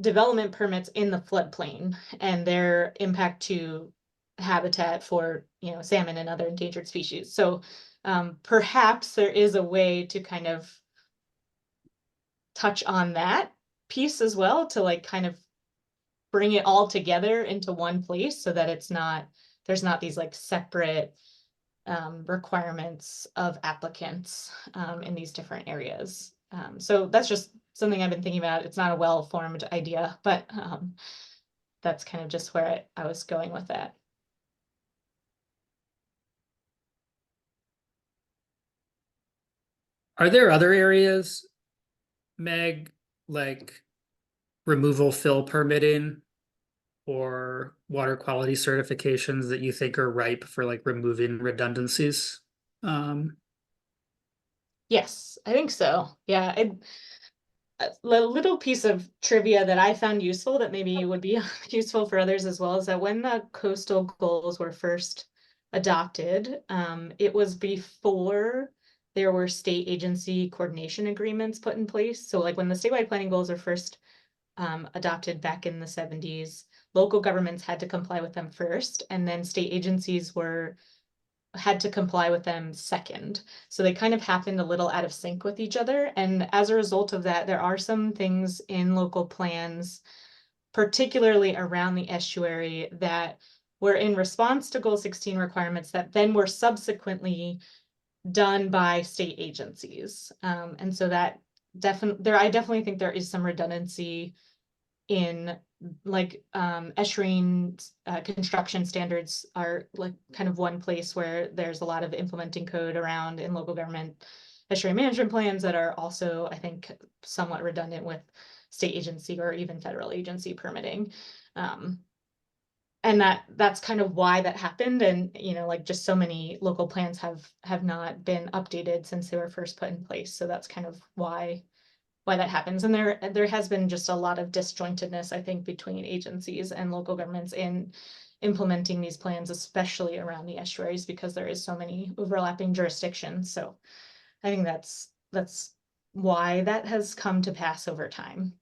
development permits in the floodplain and their impact to habitat for, you know, salmon and other endangered species. So perhaps there is a way to kind of touch on that piece as well, to like kind of bring it all together into one place so that there's not these like separate requirements of applicants in these different areas. So that's just something I've been thinking about. It's not a well-formed idea, but that's kind of just where I was going with that. Are there other areas, Meg, like removal fill permitting or water quality certifications that you think are ripe for like removing redundancies? Yes, I think so. Yeah, a little piece of trivia that I found useful that maybe would be useful for others as well is that when the coastal goals were first adopted, it was before there were state agency coordination agreements put in place. So like when the statewide planning goals were first adopted back in the 70s, local governments had to comply with them first, and then state agencies had to comply with them second. So they kind of happened a little out of sync with each other. And as a result of that, there are some things in local plans, particularly around the estuary, that were in response to Goal 16 requirements that then were subsequently done by state agencies. And so that I definitely think there is some redundancy in like estuarine construction standards are like kind of one place where there's a lot of implementing code around in local government estuary management plans that are also, I think, somewhat redundant with state agency or even federal agency permitting. And that's kind of why that happened. And, you know, like just so many local plans have not been updated since they were first put in place. So that's kind of why that happens. And there has been just a lot of disjointedness, I think, between agencies and local governments in implementing these plans, especially around the estuaries, because there is so many overlapping jurisdictions. So I think that's why that has come to pass over time.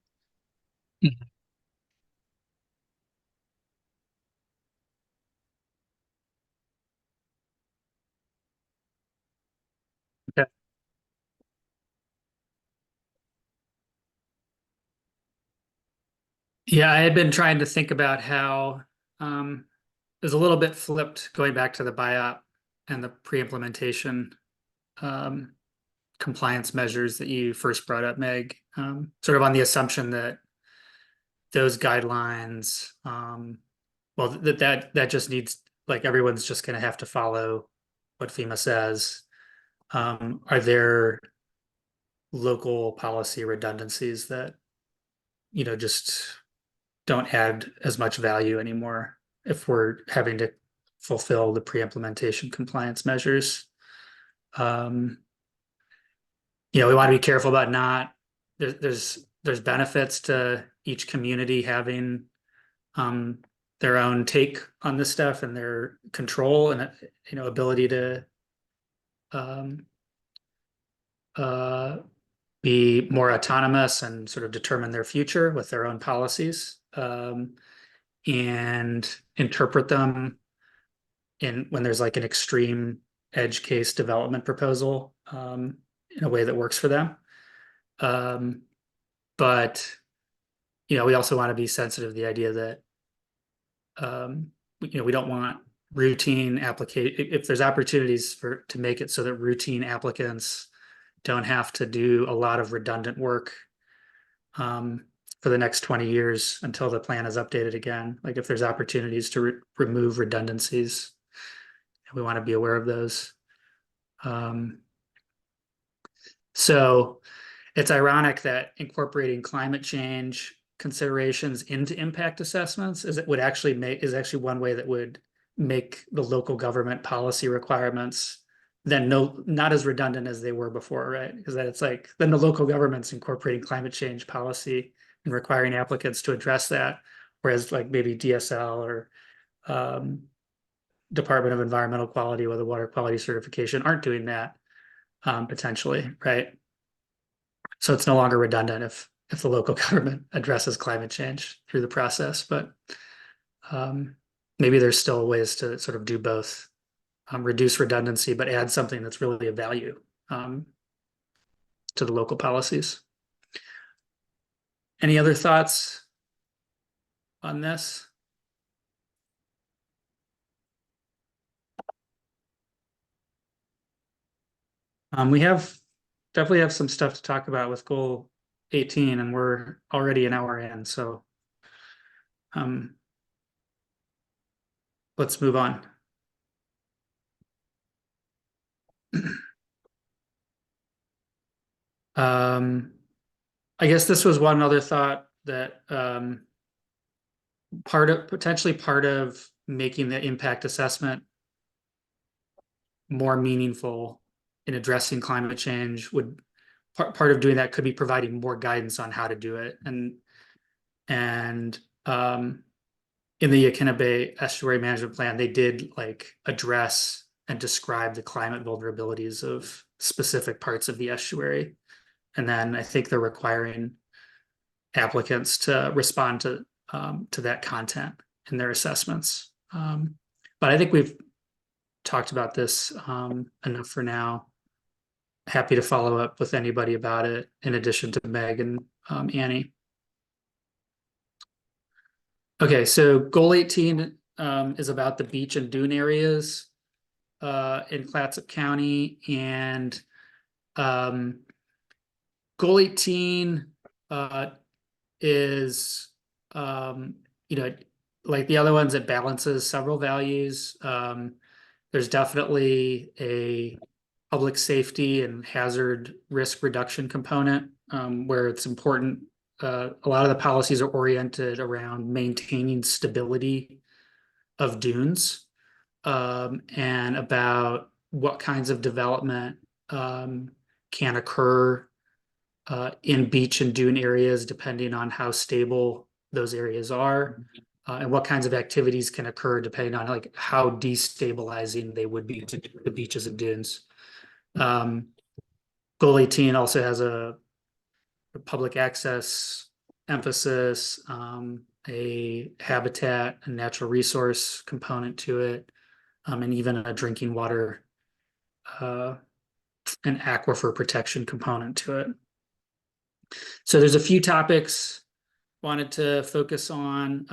Okay. Yeah, I had been trying to think about how it was a little bit flipped going back to the BIOP and the pre-implementation compliance measures that you first brought up, Meg, sort of on the assumption that those guidelines, well, that just needs, like, everyone's just going to have to follow what FEMA says. Are there local policy redundancies that, you know, just don't add as much value anymore if we're having to fulfill the pre-implementation compliance measures? You know, we want to be careful about not, there's benefits to each community having their own take on this stuff and their control and, you know, ability to be more autonomous and sort of determine their future with their own policies, and interpret them in when there's like an extreme edge case development proposal in a way that works for them. But you know, we also want to be sensitive to the idea that you know, we don't want routine application. If there's opportunities to make it so that routine applicants don't have to do a lot of redundant work for the next 20 years until the plan is updated again. Like if there's opportunities to remove redundancies, we want to be aware of those. So it's ironic that incorporating climate change considerations into impact assessments is actually one way that would make the local government policy requirements then not as redundant as they were before, right? Because then it's like then the local government's incorporating climate change policy and requiring applicants to address that, whereas like maybe DSL or Department of Environmental Quality with a water quality certification aren't doing that potentially, right? So it's no longer redundant if the local government addresses climate change through the process, but maybe there's still ways to sort of do both, reduce redundancy, but add something that's really of value to the local policies. Any other thoughts on this? We definitely have some stuff to talk about with goal 18, and we're already an hour in, so let's move on. I guess this was one other thought that potentially part of making the impact assessment more meaningful in addressing climate change would part of doing that could be providing more guidance on how to do it. And in the Yaquina Bay Estuary Management Plan, they did like address and describe the climate vulnerabilities of specific parts of the estuary. And then I think they're requiring applicants to respond to that content in their assessments. But I think we've talked about this enough for now. Happy to follow up with anybody about it, in addition to Meg and Annie. Okay, so goal 18 is about the beach and dune areas in Clatsop County, and goal 18 is like the other ones, it balances several values. There's definitely a public safety and hazard risk reduction component where it's important. A lot of the policies are oriented around maintaining stability of dunes and about what kinds of development can occur in beach and dune areas, depending on how stable those areas are, and what kinds of activities can occur depending on like how destabilizing they would be to the beaches and dunes. Goal 18 also has a public access emphasis, a habitat and natural resource component to it, and even a drinking water and aquifer protection component to it. So there's a few topics wanted to focus on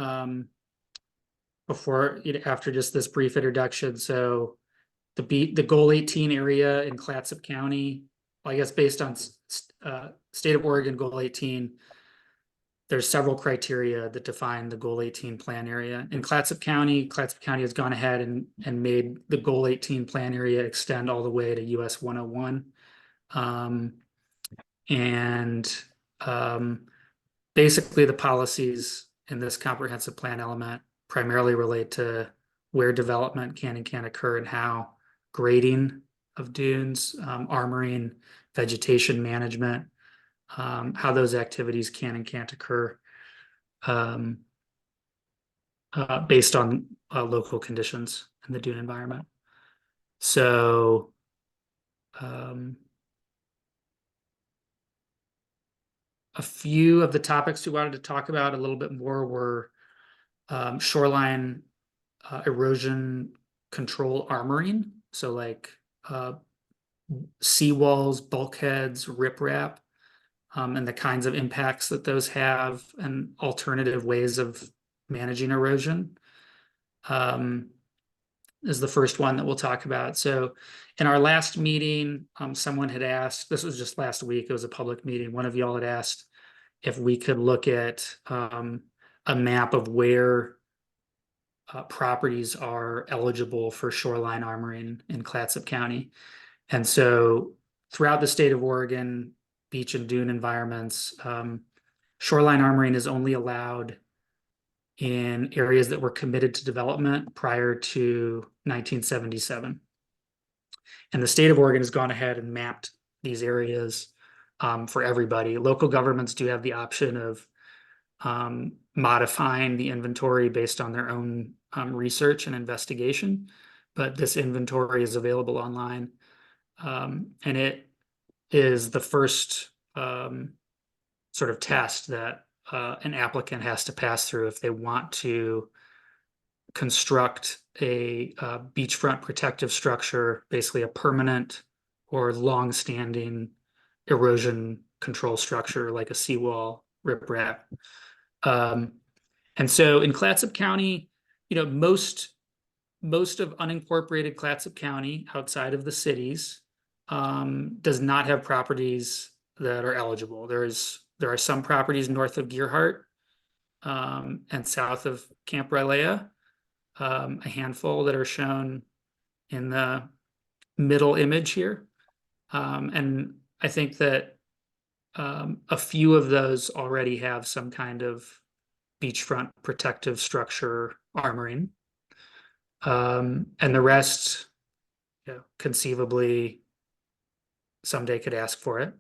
after just this brief introduction. So the goal 18 area in Clatsop County, well, I guess based on state of Oregon goal 18, there's several criteria that define the goal 18 plan area. In Clatsop County has gone ahead and made the goal 18 plan area extend all the way to US 101. Basically the policies in this comprehensive plan element primarily relate to where development can and can't occur and how, grading of dunes, armoring, vegetation management, how those activities can and can't occur based on local conditions in the dune environment. So a few of the topics we wanted to talk about a little bit more were shoreline erosion control armoring. So like seawalls, bulkheads, riprap, and the kinds of impacts that those have and alternative ways of managing erosion is the first one that we'll talk about. So in our last meeting, someone had asked, this was just last week, it was a public meeting, one of y'all had asked if we could look at a map of where properties are eligible for shoreline armoring in Clatsop County. And so throughout the state of Oregon, beach and dune environments, shoreline armoring is only allowed in areas that were committed to development prior to 1977. And the state of Oregon has gone ahead and mapped these areas for everybody. Local governments do have the option of modifying the inventory based on their own research and investigation, but this inventory is available online. And it is the first sort of test that an applicant has to pass through if they want to construct a beachfront protective structure, basically a permanent or long-standing erosion control structure like a seawall, riprap. And so in Clatsop County, most of unincorporated Clatsop County outside of the cities does not have properties that are eligible. There are some properties north of Gearhart and south of Camp Rylea, a handful that are shown in the middle image here. And I think that a few of those already have some kind of beachfront protective structure armoring. And the rest, conceivably someday could ask for it.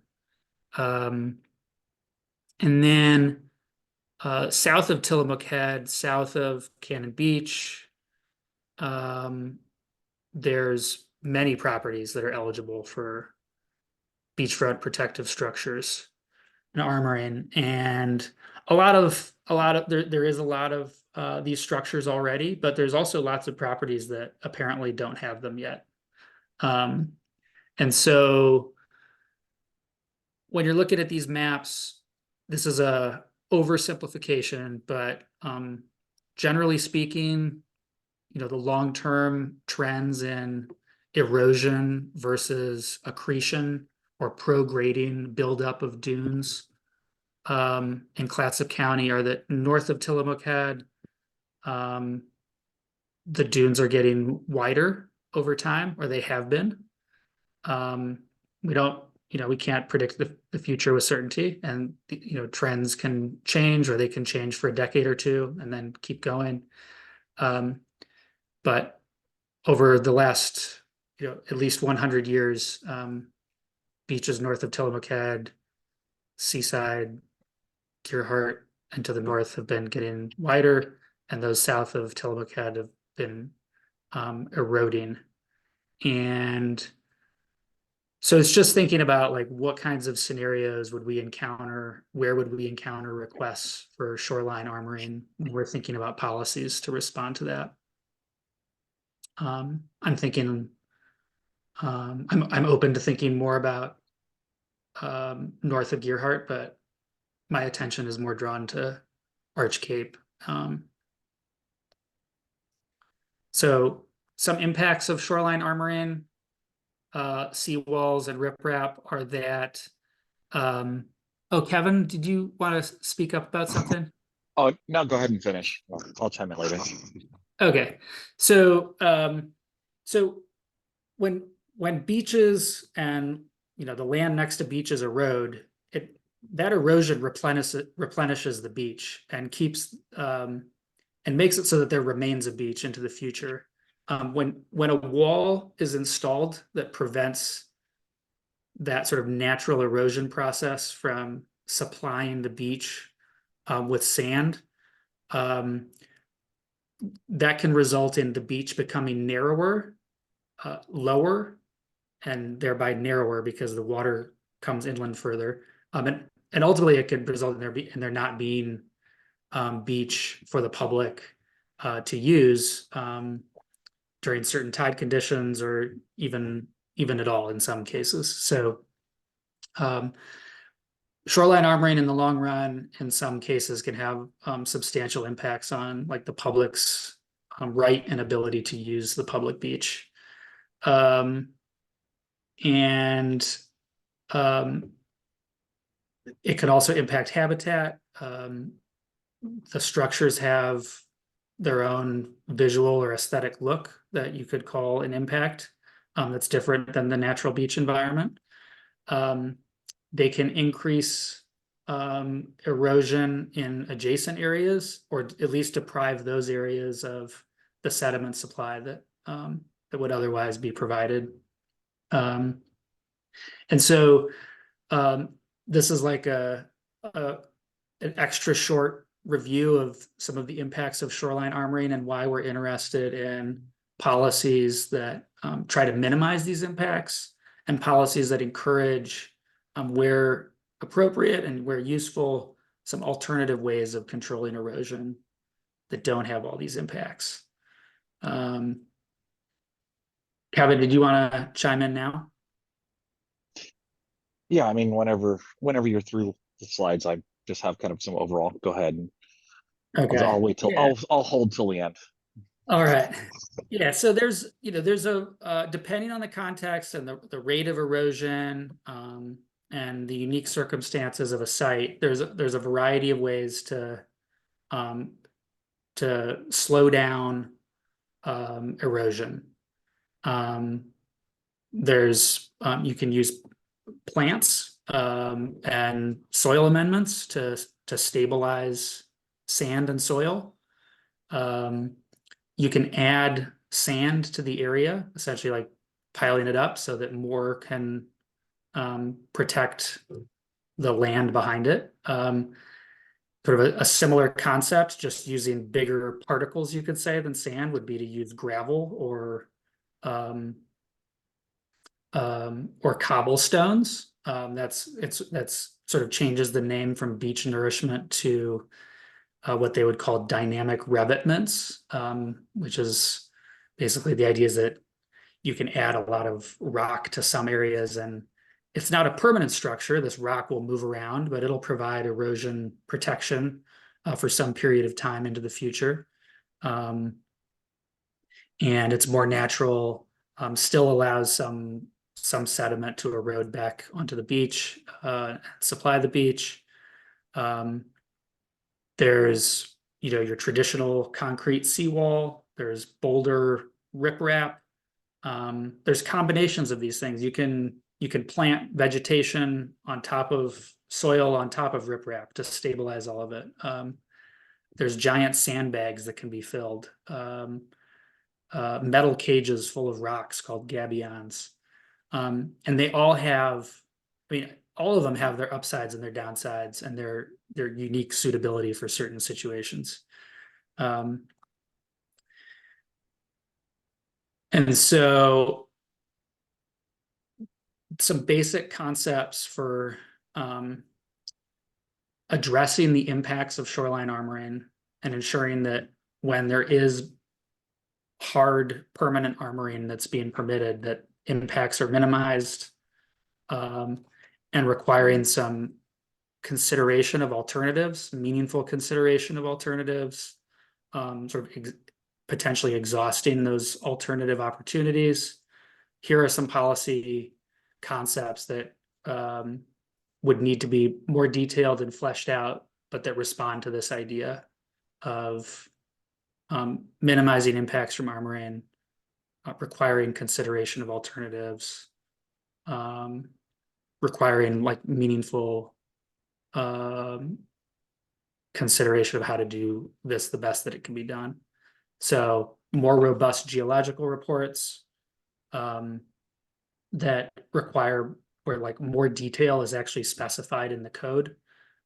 And then south of Tillamook Head, south of Cannon Beach, there's many properties that are eligible for beachfront protective structures and armoring, and there is a lot of these structures already, but there's also lots of properties that apparently don't have them yet. And so when you're looking at these maps, this is a oversimplification, but generally speaking, the long-term trends in erosion versus accretion or prograding buildup of dunes in Clatsop County are that north of Tillamook Head, the dunes are getting wider over time, or they have been. We can't predict the future with certainty, and trends can change, or they can change for a decade or two and then keep going. But over the last, at least 100 years, beaches north of Tillamook Head, Seaside, Gearhart, and to the north have been getting wider, and those south of Tillamook Head have been eroding. And so it's just thinking about like what kinds of scenarios would we encounter, where would we encounter requests for shoreline armoring when we're thinking about policies to respond to that. I'm thinking I'm open to thinking more about north of Gearhart, but my attention is more drawn to Arch Cape. So some impacts of shoreline armoring, seawalls and riprap are that. Oh, Kevin, did you want to speak up about something? Oh, no, go ahead and finish. I'll chime in later. Okay, so when beaches and the land next to beaches erode, that erosion replenishes the beach and keeps and makes it so that there remains a beach into the future. When a wall is installed that prevents that sort of natural erosion process from supplying the beach with sand, that can result in the beach becoming narrower, lower, and thereby narrower because the water comes inland further. And ultimately it could result in there not being beach for the public to use during certain tide conditions, or even at all in some cases. So shoreline armoring in the long run in some cases can have substantial impacts on like the public's right and ability to use the public beach. And it could also impact habitat. The structures have their own visual or aesthetic look that you could call an impact that's different than the natural beach environment. They can increase erosion in adjacent areas, or at least deprive those areas of the sediment supply that would otherwise be provided. And so this is like an extra short review of some of the impacts of shoreline armoring and why we're interested in policies that try to minimize these impacts, and policies that encourage where appropriate and where useful, some alternative ways of controlling erosion that don't have all these impacts. Kevin, did you want to chime in now? Yeah, I mean, whenever you're through the slides, I just have kind of some overall. Go ahead, and I'll Okay. wait till Yeah. I'll hold till the end. All right. Yeah. So there's a depending on the context and the rate of erosion, and the unique circumstances of a site, there's a variety of ways um, to slow down erosion. You can use plants and soil amendments to stabilize sand and soil. You can add sand to the area, essentially like piling it up so that more can protect the land behind it. Sort of a similar concept, just using bigger particles, you could say, than sand would be to use gravel or cobblestones. That's sort of changes the name from beach nourishment to what they would call dynamic revetments, which is basically the idea is that you can add a lot of rock to some areas, and it's not a permanent structure. This rock will move around, but it'll provide erosion protection for some period of time into the future. And it's more natural, still allows some sediment to erode back onto the beach, supply the beach. There's your traditional concrete seawall. There's boulder riprap. There's combinations of these things. You can plant vegetation on top of soil on top of riprap to stabilize all of it. There's giant sandbags that can be filled. Metal cages full of rocks called gabions. And they all have, all of them have their upsides and their downsides and their unique suitability for certain situations. And so some basic concepts for addressing the impacts of shoreline armoring and ensuring that when there is hard permanent armoring that's being permitted, that impacts are minimized, and requiring some consideration of alternatives, meaningful consideration of alternatives, potentially exhausting those alternative opportunities. Here are some policy concepts that would need to be more detailed and fleshed out, but that respond to this idea of minimizing impacts from armoring, requiring consideration of alternatives, requiring meaningful consideration of how to do this the best that it can be done. So more robust geological reports that require where more detail is actually specified in the code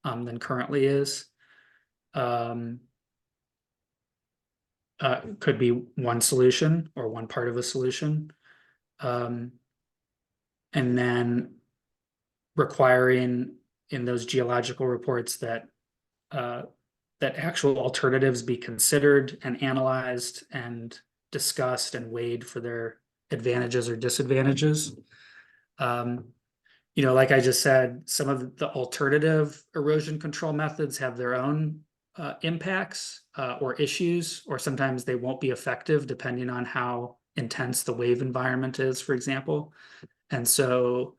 than currently is. Could be one solution or one part of a solution. And then requiring in those geological reports that actual alternatives be considered and analyzed and discussed and weighed for their advantages or disadvantages. Like I just said, some of the alternative erosion control methods have their own impacts or issues, or sometimes they won't be effective depending on how intense the wave environment is, for example. And so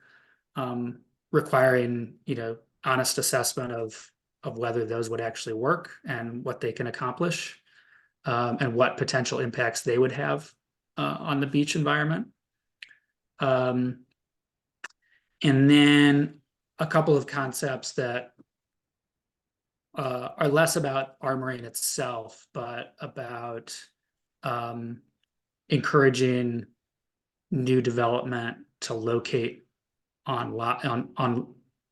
requiring, honest assessment of whether those would actually work and what they can accomplish, and what potential impacts they would have on the beach environment. And then a couple of concepts that are less about armoring itself, but about encouraging new development to locate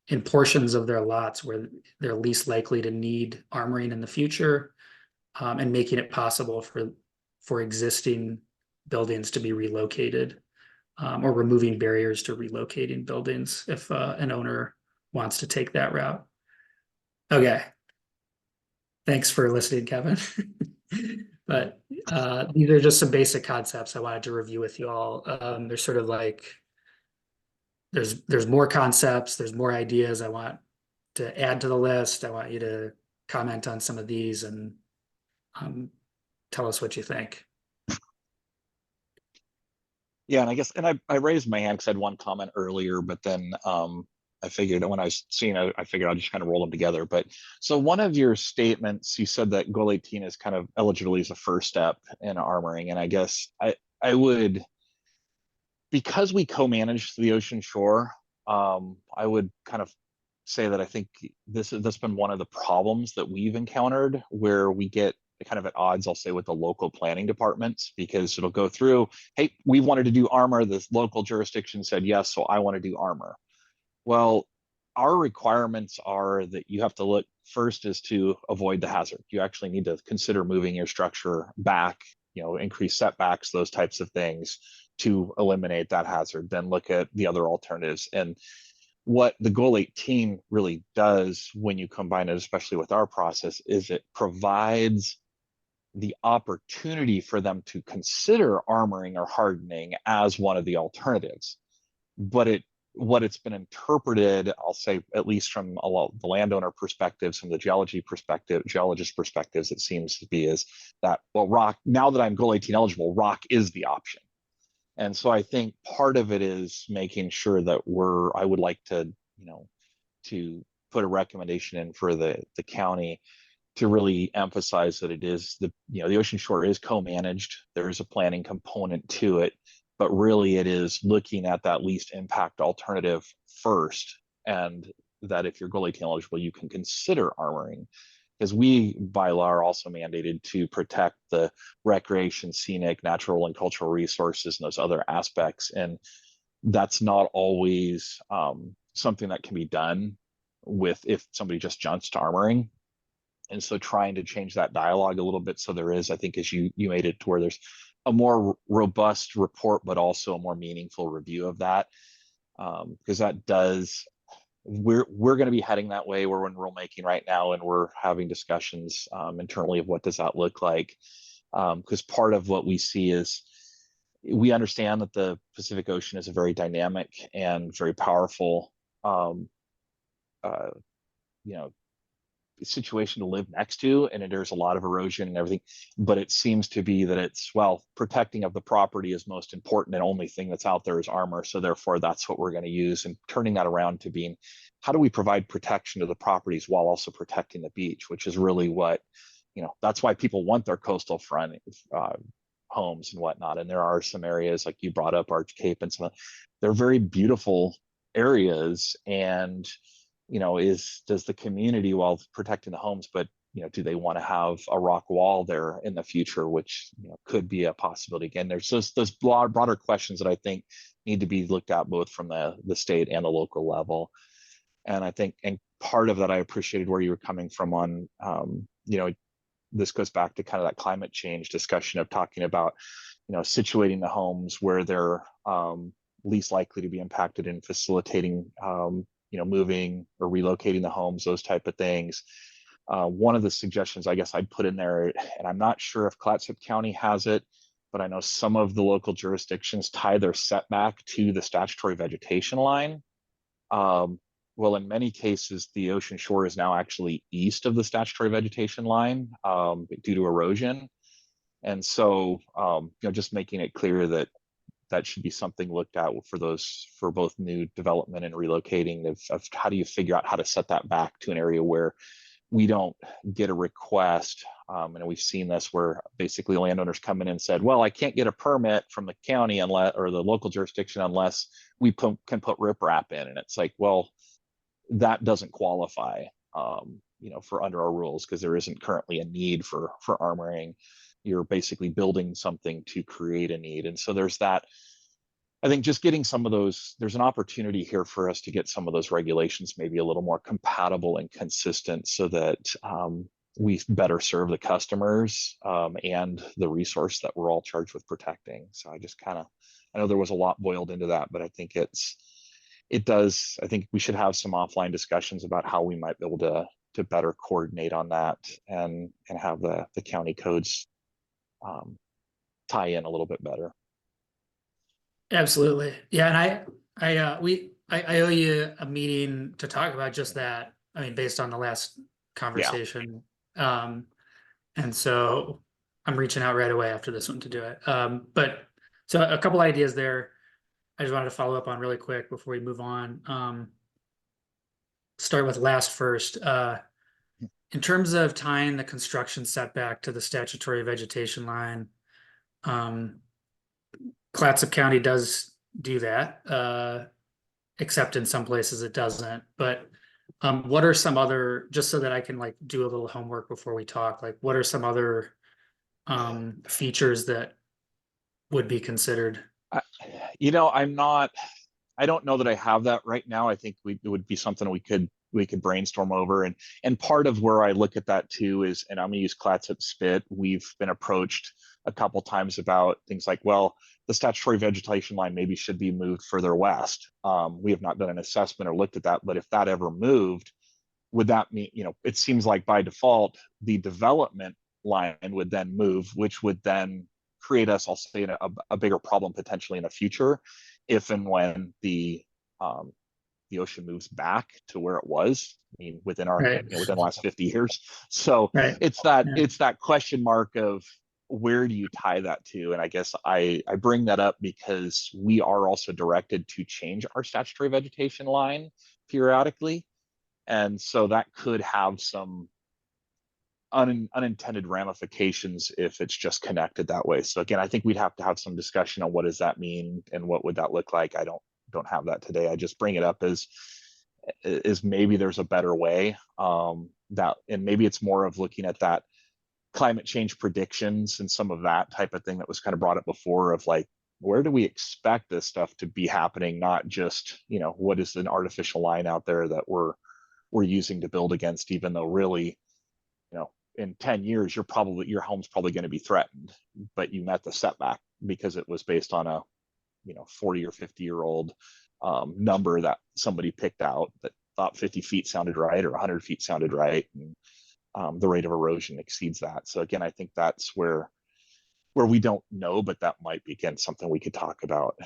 in portions of their lots where they're least likely to need armoring in the future, and making it possible for existing buildings to be relocated, or removing barriers to relocating buildings if an owner wants to take that route. Okay. Thanks for listening, Kevin. But these are just some basic concepts I wanted to review with you all. There's sort of like there's more concepts, there's more ideas I want to add to the list. I want you to comment on some of these and tell us what you think. Yeah, and I guess, and I raised my hand because I had one comment earlier, but then I figured when I was seeing, I figured I'll just kind of roll them together. But so one of your statements, you said that goal 18 is kind of eligibility as a first step in armoring, and I guess I would, because we co-manage the ocean shore, I would kind of say that I think that's been one of the problems that we've encountered where we get kind of at odds, I'll say, with the local planning departments, because it'll go through, hey, we wanted to do armor. This local jurisdiction said yes, so I want to do armor. Well, our requirements are that you have to look first is to avoid the hazard. You actually need to consider moving your structure back, increase setbacks, those types of things to eliminate that hazard. Then look at the other alternatives. And what the goal 18 really does when you combine it, especially with our process, is it provides the opportunity for them to consider armoring or hardening as one of the alternatives. But what it's been interpreted, I'll say, at least from a lot the landowner perspectives, from the geologist perspectives, it seems to be is that, well, rock, now that I'm goal 18 eligible, rock is the option. And so I think part of it is making sure that I would like to, to put a recommendation in for the county to really emphasize that it is the ocean shore is co-managed. There is a planning component to it, but really it is looking at that least impact alternative first. And that if you're goal 18 eligible, you can consider armoring, because we by law are also mandated to protect the recreation, scenic, natural and cultural resources and those other aspects. And that's not always something that can be done with if somebody just jumps to armoring. And so trying to change that dialogue a little bit, so there is, I think, as you made it to where there's a more robust report, but also a more meaningful review of that, because that does, we're going to be heading that way. We're in rulemaking right now, and we're having discussions internally of what does that look like, because part of what we see is we understand that the Pacific Ocean is a very dynamic and very powerful situation to live next to, and there's a lot of erosion and everything, but it seems to be that it's, well, protecting of the property is most important, and only thing that's out there is armor, so therefore that's what we're going to use. And turning that around to being, how do we provide protection to the properties while also protecting the beach, which is really what, that's why people want their coastal front homes and whatnot. And there are some areas like you brought up Arch Cape and some, they're very beautiful areas, and does the community, while protecting the homes, but do they want to have a rock wall there in the future, which could be a possibility. Again, there's those broader questions that I think need to be looked at both from the state and the local level. And I think, and part of that, I appreciated where you were coming from on, this goes back to kind of that climate change discussion of talking about, situating the homes where they're least likely to be impacted and facilitating moving or relocating the homes, those type of things. One of the suggestions I guess I'd put in there, and I'm not sure if Clatsop County has it, but I know some of the local jurisdictions tie their setback to the statutory vegetation line. Well, in many cases, the ocean shore is now actually east of the statutory vegetation line due to erosion. And so, just making it clear that that should be something looked at for both new development and relocating of how do you figure out how to set that back to an area where we don't get a request. And we've seen this where basically landowners come in and said, well, I can't get a permit from the county unless, or the local jurisdiction, unless we can put riprap in. And it's like, well, that doesn't qualify, for under our rules, because there isn't currently a need for armoring. You're basically building something to create a need. And so there's that. I think just getting some of those, there's an opportunity here for us to get some of those regulations maybe a little more compatible and consistent, so that we better serve the customers and the resource that we're all charged with protecting. So I just kind of, I know there was a lot boiled into that, but I think it does, I think we should have some offline discussions about how we might be able to better coordinate on that and have the county codes tie in a little bit better. Absolutely. Yeah, and I owe you a meeting to talk about just that. I mean, based on the last conversation. And so I'm reaching out right away after this one to do it. But so a couple ideas there. I just wanted to follow up on really quick before we move on. Start with last first. In terms of tying the construction setback to the statutory vegetation line, Clatsop County does do that, except in some places it doesn't. But what are some other, just so that I can like do a little homework before we talk, like what are some other features that would be considered? You know, I don't know that I have that right now. I think it would be something we could brainstorm over. And part of where I look at that too is, and I'm gonna use Clatsop Spit, we've been approached a couple times about things like, well, the statutory vegetation line maybe should be moved further west. We have not done an assessment or looked at that, but if that ever moved, would that mean, you know, it seems like by default, the development line would then move, which would then create us, I'll say, a bigger problem potentially in the future, if and when the ocean moves back to where it was. I mean, within our, Right. you know, within the last 50 years. So Right. it's that question mark of where do you tie that to? And I guess I bring that up because we are also directed to change our statutory vegetation line periodically. And so that could have some unintended ramifications if it's just connected that way. So again, I think we'd have to have some discussion on what does that mean and what would that look like. I don't have that today. I just bring it up as maybe there's a better way, that, and maybe it's more of looking at that climate change predictions and some of that type of thing that was kind of brought up before, of like, where do we expect this stuff to be happening, not just, you know, what is an artificial line out there that we're using to build against, even though really, you know, in 10 years your home's probably going to be threatened, but you met the setback because it was based on a, you know, 40 or 50-year-old number that somebody picked out that thought 50 feet sounded right or 100 feet sounded right, and the rate of erosion exceeds that. So again, I think that's where we don't know, but that might be, again, something we could talk about.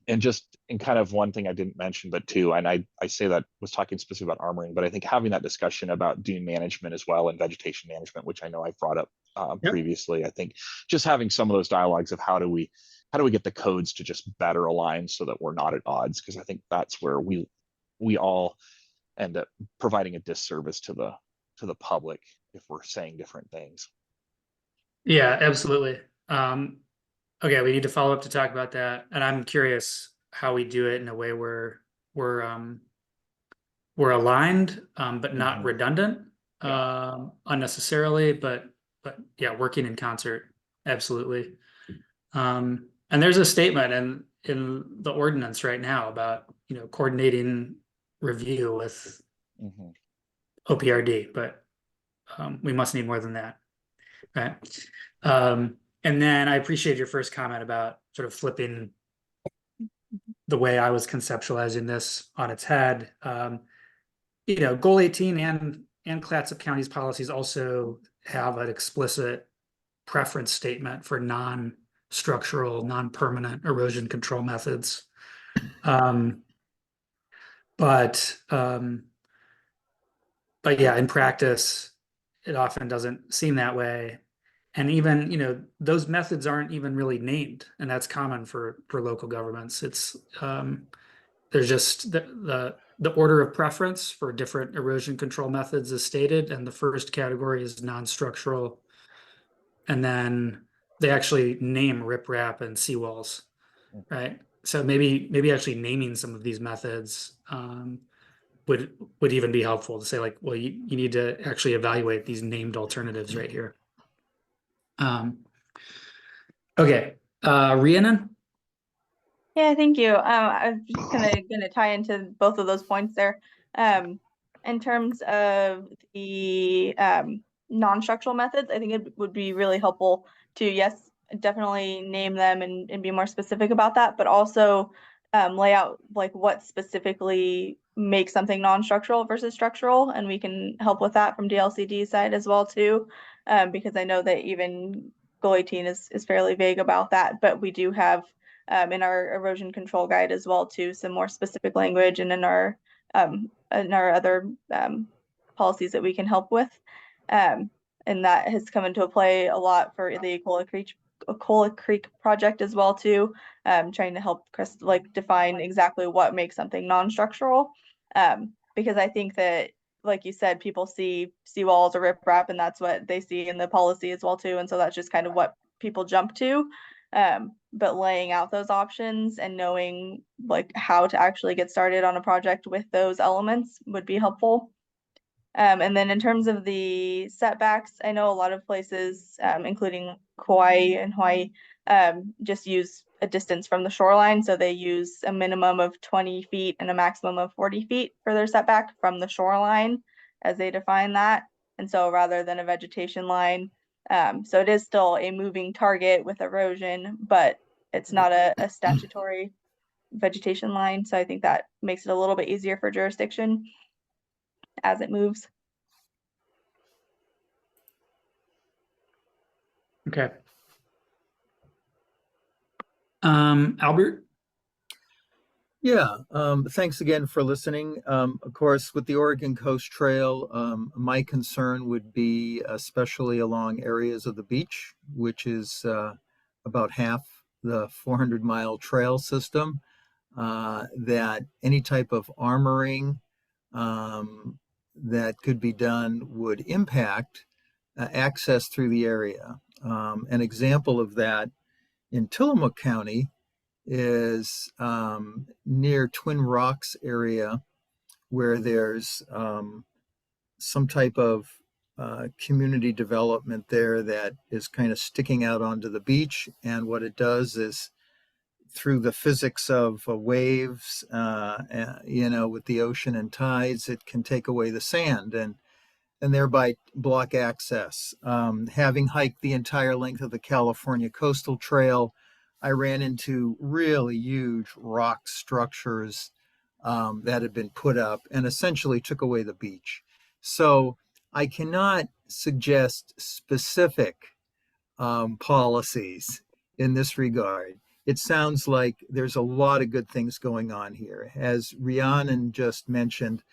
And just, and kind of one thing I didn't mention, but too, and I say that was talking specifically about armoring, but I think having that discussion about dune management as well and vegetation management, which I know I've brought up previously, I think just having some of those dialogues of how do we get the codes to just better align so that we're not at odds, because I think that's where we all end up providing a disservice to the public if we're saying different things. Yeah, absolutely. Okay, we need to follow up to talk about that. And I'm curious how we do it in a way where we're aligned, but not redundant, unnecessarily, but yeah, working in concert. Absolutely. And there's a statement in the ordinance right now about, you know, coordinating review with OPRD, but we must need more than that. Right. And then I appreciate your first comment about sort of flipping the way I was conceptualizing this on its head. You know, Goal 18 and Clatsop County's policies also have an explicit preference statement for non-structural, non-permanent erosion control methods. But yeah, in practice, it often doesn't seem that way. And even, you know, those methods aren't even really named, and that's common for local governments. It's there's just the order of preference for different erosion control methods is stated, and the first category is non-structural, and then they actually name riprap and seawalls, right? So maybe actually naming some of these methods would even be helpful to say, like, well, you need to actually evaluate these named alternatives right here. Okay, Rhiannon? Yeah, thank you. I'm just gonna tie into both of those points there. In terms of the non-structural methods, I think it would be really helpful to, yes, definitely name them and be more specific about that, but also lay out like what specifically makes something non-structural versus structural, and we can help with that from DLCD side as well too, because I know that even Goal 18 is fairly vague about that, but we do have in our erosion control guide as well too some more specific language, and in our other policies that we can help with, and that has come into play a lot for the Cola Creek project as well too, trying to help Chris like define exactly what makes something non-structural, because I think that, like you said, people see seawalls or riprap, and that's what they see in the policy as well too, and so that's just kind of what people jump to. But laying out those options and knowing like how to actually get started on a project with those elements would be helpful. And then in terms of the setbacks, I know a lot of places, including Kauai and Hawaii, just use a distance from the shoreline. So they use a minimum of 20 feet and a maximum of 40 feet for their setback from the shoreline as they define that. And so rather than a vegetation line, so it is still a moving target with erosion, but it's not a statutory vegetation line. So I think that makes it a little bit easier for jurisdiction as it moves. Okay. Albert? Yeah, thanks again for listening. Of course, with the Oregon Coast Trail, my concern would be especially along areas of the beach, which is about half the 400-mile trail system, that any type of armoring that could be done would impact access through the area. An example of that in Tillamook County is near Twin Rocks area, where there's some type of community development there that is kind of sticking out onto the beach. And what it does is, through the physics of waves, with the ocean and tides, it can take away the sand and thereby block access. Having hiked the entire length of the California Coastal Trail, I ran into really huge rock structures that had been put up and essentially took away the beach. So I cannot suggest specific policies in this regard. It sounds like there's a lot of good things going on here. As Rhiannon just mentioned,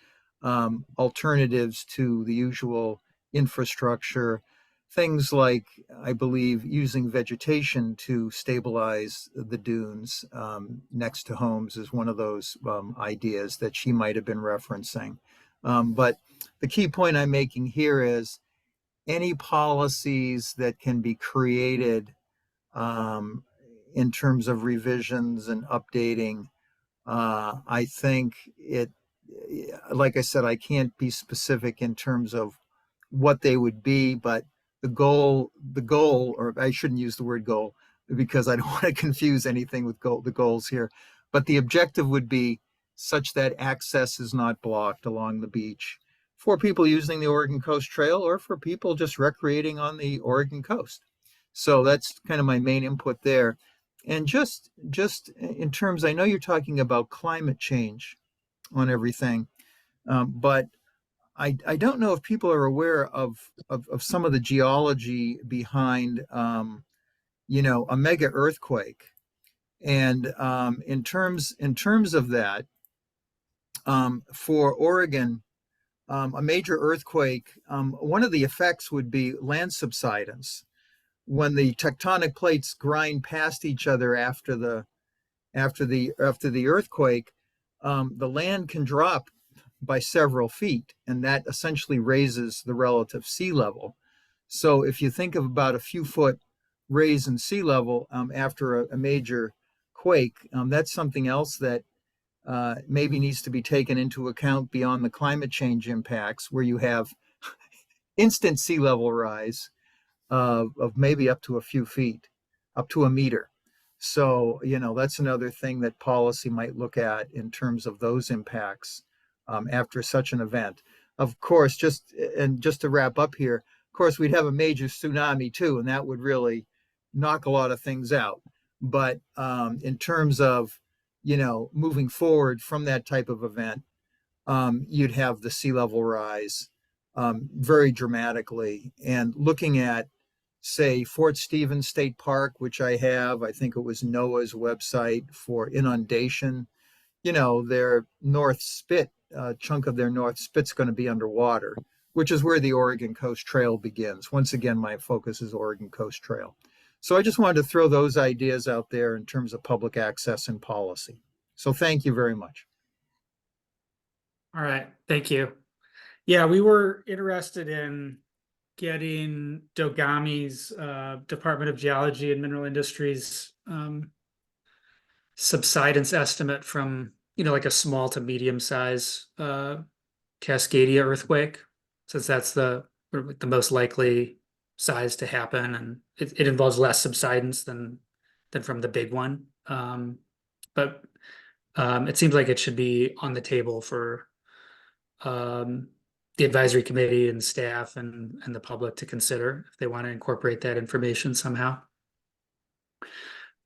alternatives to the usual infrastructure, things like, I believe, using vegetation to stabilize the dunes next to homes is one of those ideas that she might have been referencing. But the key point I'm making here is any policies that can be created in terms of revisions and updating, I think it, like I said, I can't be specific in terms of what they would be, but the goal, or I shouldn't use the word goal because I don't want to confuse anything with the goals here, but the objective would be such that access is not blocked along the beach for people using the Oregon Coast Trail or for people just recreating on the Oregon coast. So that's kind of my main input there. And just in terms, I know you're talking about climate change on everything, but I don't know if people are aware of some of the geology behind, a mega earthquake. And in terms of that, for Oregon, a major earthquake, one of the effects would be land subsidence. When the tectonic plates grind past each other after the earthquake, the land can drop by several feet, and that essentially raises the relative sea level. So if you think of about a few foot raise in sea level after a major quake, that's something else that maybe needs to be taken into account beyond the climate change impacts, where you have instant sea level rise of maybe up to a few feet, up to a meter. So, that's another thing that policy might look at in terms of those impacts after such an event. Of course, just to wrap up here, of course, we'd have a major tsunami too, and that would really knock a lot of things out. But in terms of moving forward from that type of event, you'd have the sea level rise very dramatically. And looking at, say, Fort Stevens State Park, which I think it was NOAA's website for inundation, their North Spit, chunk of their North Spit's going to be underwater, which is where the Oregon Coast Trail begins. Once again, my focus is Oregon Coast Trail. So I just wanted to throw those ideas out there in terms of public access and policy. So thank you very much. All right, thank you. Yeah, we were interested in getting Dogami's Department of Geology and Mineral Industries subsidence estimate from, like a small to medium size Cascadia earthquake, since that's the most likely size to happen, and it involves less subsidence than from the big one. But it seems like it should be on the table for the advisory committee and staff and the public to consider if they want to incorporate that information somehow.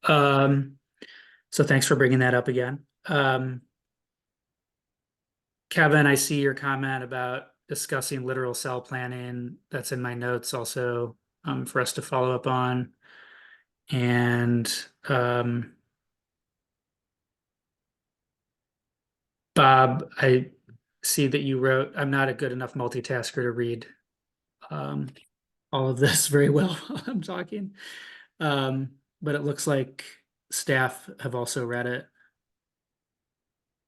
So thanks for bringing that up again. Kevin, I see your comment about discussing littoral cell planning. That's in my notes also, for us to follow up on. And Bob, I see that you wrote, I'm not a good enough multitasker to read all of this very well while I'm talking. But it looks like staff have also read it.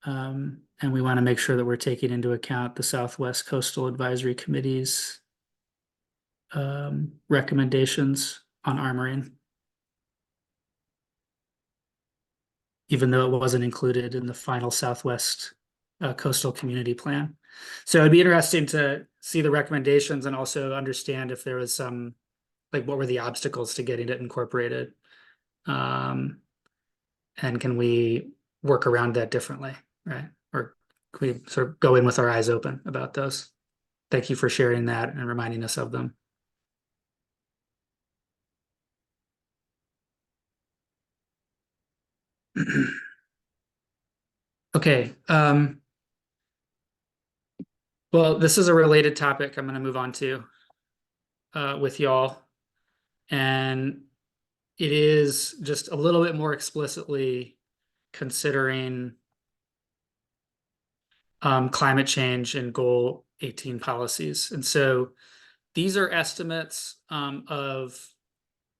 And we want to make sure that we're taking into account the Southwest Coastal Advisory Committee's recommendations on armoring, even though it wasn't included in the final Southwest Coastal Community Plan. So it'd be interesting to see the recommendations and also understand if there was some, like, what were the obstacles to getting it incorporated? And can we work around that differently, right? Or can we sort of go in with our eyes open about those? Thank you for sharing that and reminding us of them. Okay. Well, this is a related topic I'm going to move on to with y'all. And it is just a little bit more explicitly considering climate change and goal 18 policies. And so these are estimates of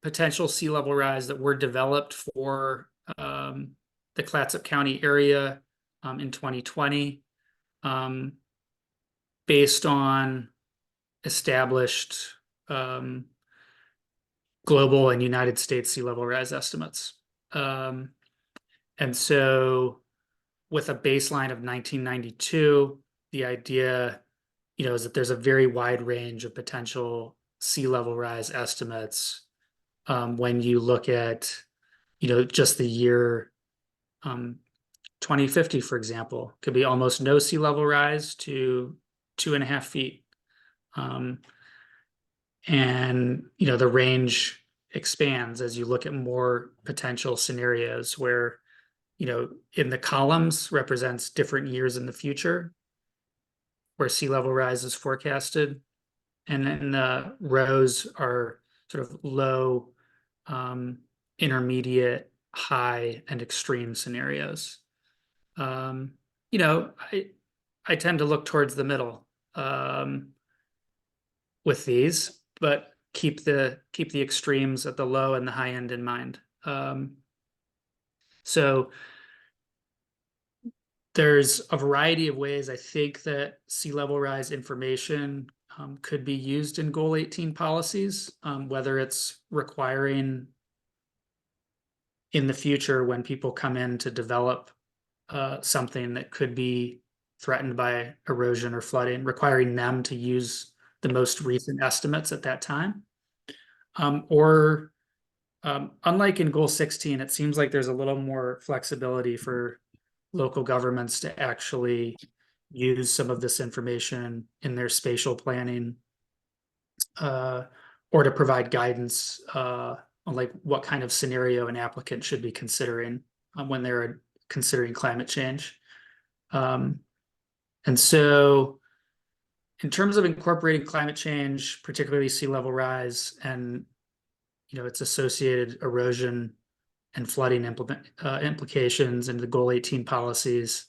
potential sea level rise that were developed for the Clatsop County area in 2020, based on established global and United States sea level rise estimates. And so with a baseline of 1992, the idea, is that there's a very wide range of potential sea level rise estimates when you look at, just the year 2050, for example, could be almost no sea level rise to 2.5 feet. And, the range expands as you look at more potential scenarios where, in the columns represents different years in the future where sea level rise is forecasted. And then the rows are sort of low, intermediate, high, and extreme scenarios. I tend to look towards the middle with these, but keep the extremes at the low and the high end in mind. So there's a variety of ways I think that sea level rise information could be used in Goal 18 policies, whether it's requiring in the future when people come in to develop something that could be threatened by erosion or flooding, requiring them to use the most recent estimates at that time. Or unlike in Goal 16, it seems like there's a little more flexibility for local governments to actually use some of this information in their spatial planning, or to provide guidance on like what kind of scenario an applicant should be considering when they're considering climate change. And so in terms of incorporating climate change, particularly sea level rise and its associated erosion and flooding implications into the Goal 18 policies,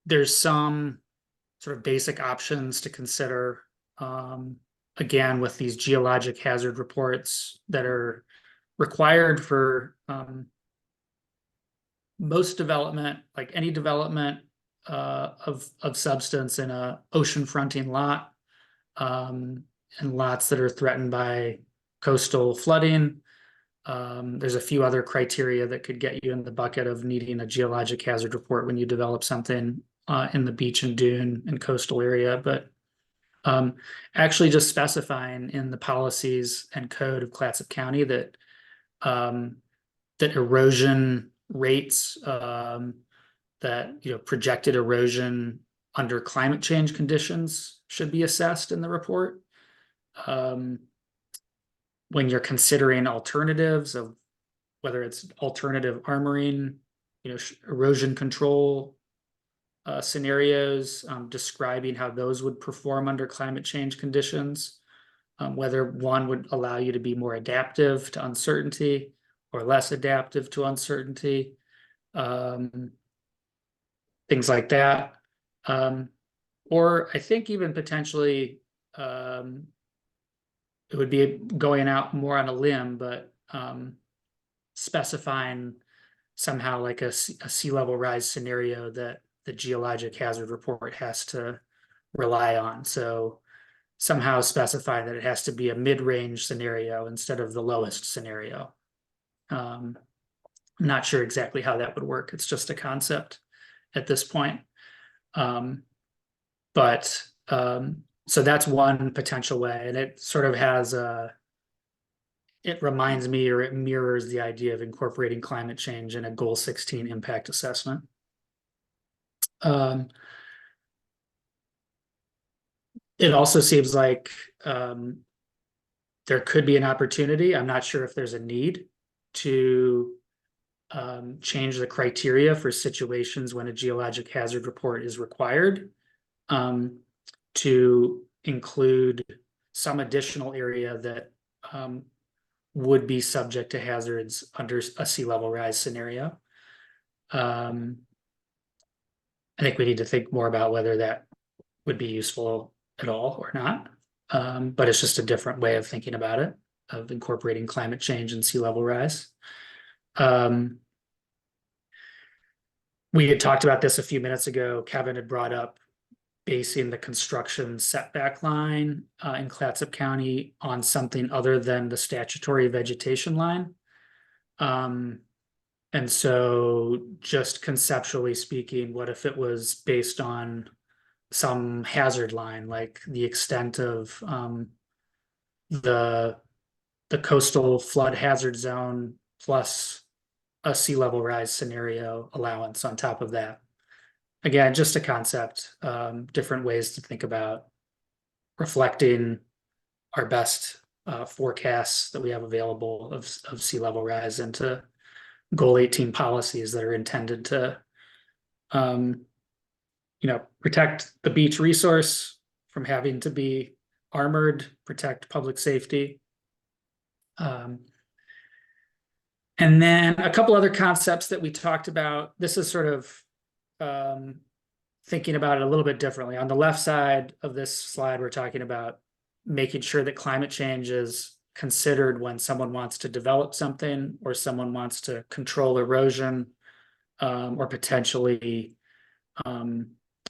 there's some sort of basic options to consider. Again, with these geologic hazard reports that are required for most development, like any development of substance in a ocean fronting lot, and lots that are threatened by coastal flooding. There's a few other criteria that could get you in the bucket of needing a geologic hazard report when you develop something in the beach and dune and coastal area. But actually just specifying in the policies and code of Clatsop County that that erosion rates, that projected erosion under climate change conditions should be assessed in the report. When you're considering alternatives of whether it's alternative armoring, erosion control scenarios, describing how those would perform under climate change conditions, whether one would allow you to be more adaptive to uncertainty or less adaptive to uncertainty, things like that. Or I think even potentially it would be going out more on a limb, but specifying somehow like a sea level rise scenario that the geologic hazard report has to rely on. So somehow specify that it has to be a mid-range scenario instead of the lowest scenario. I'm not sure exactly how that would work. It's just a concept at this point. So that's one potential way, and it sort of has it reminds me, or it mirrors the idea of incorporating climate change in a Goal 16 impact assessment. It also seems like there could be an opportunity. I'm not sure if there's a need to change the criteria for situations when a geologic hazard report is required, to include some additional area that would be subject to hazards under a sea level rise scenario. I think we need to think more about whether that would be useful at all or not. But it's just a different way of thinking about it, of incorporating climate change and sea level rise. We had talked about this a few minutes ago. Kevin had brought up basing the construction setback line in Clatsop County on something other than the statutory vegetation line. And so just conceptually speaking, what if it was based on some hazard line, like the extent of the coastal flood hazard zone plus a sea level rise scenario allowance on top of that? Again, just a concept, different ways to think about reflecting our best forecasts that we have available of sea level rise into Goal 18 policies that are intended to protect the beach resource from having to be armored, protect public safety. And then a couple other concepts that we talked about. This is sort of thinking about it a little bit differently. On the left side of this slide, we're talking about making sure that climate change is considered when someone wants to develop something or someone wants to control erosion, or potentially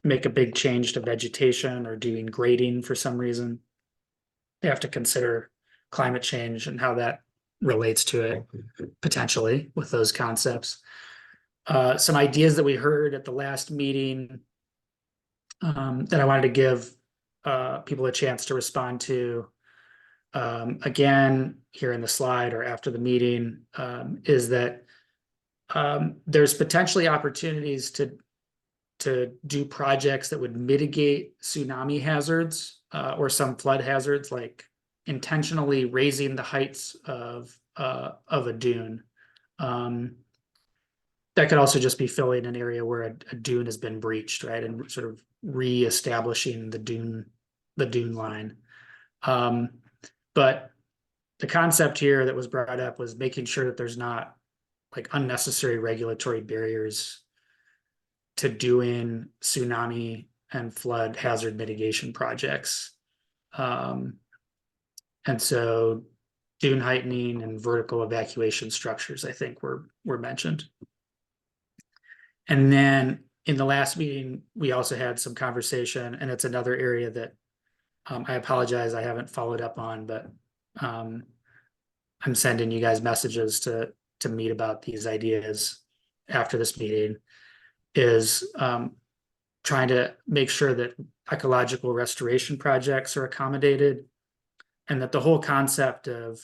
make a big change to vegetation or doing grading for some reason. They have to consider climate change and how that relates to it potentially with those concepts. Some ideas that we heard at the last meeting that I wanted to give people a chance to respond to, again, here in the slide or after the meeting, is that there's potentially opportunities to do projects that would mitigate tsunami hazards or some flood hazards, like intentionally raising the heights of a dune, that could also just be filling an area where a dune has been breached, right? And sort of reestablishing the dune line. But the concept here that was brought up was making sure that there's not like unnecessary regulatory barriers to doing tsunami and flood hazard mitigation projects. And so dune heightening and vertical evacuation structures, I think, were mentioned. And then in the last meeting, we also had some conversation, and it's another area that I apologize I haven't followed up on, but I'm sending you guys messages to meet about these ideas after this meeting, is trying to make sure that ecological restoration projects are accommodated, and that the whole concept of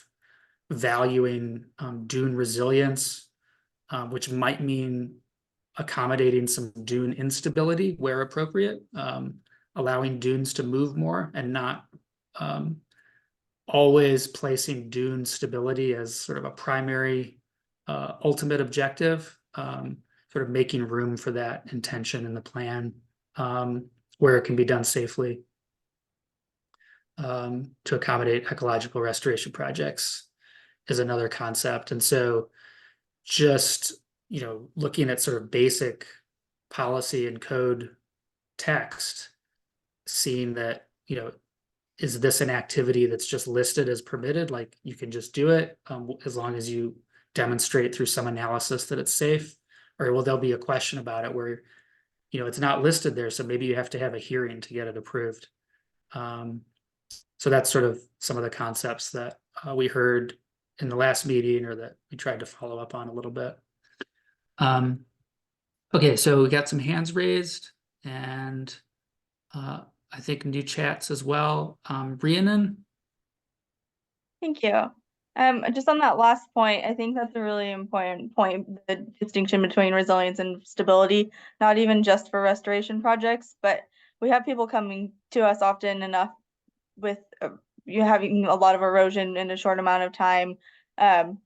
valuing dune resilience, which might mean accommodating some dune instability where appropriate, allowing dunes to move more and not always placing dune stability as sort of a primary ultimate objective, sort of making room for that intention in the plan where it can be done safely to accommodate ecological restoration projects is another concept. And so just, looking at sort of basic policy and code text, seeing that, is this an activity that's just listed as permitted? Like you can just do it as long as you demonstrate through some analysis that it's safe, or will there be a question about it where, it's not listed there, so maybe you have to have a hearing to get it approved. So that's sort of some of the concepts that we heard in the last meeting, or that we tried to follow up on a little bit. Okay, so we got some hands raised, and I think new chats as well. Rhiannon? Thank you. Just on that last point, I think that's a really important point, the distinction between resilience and stability, not even just for restoration projects, but we have people coming to us often enough with you having a lot of erosion in a short amount of time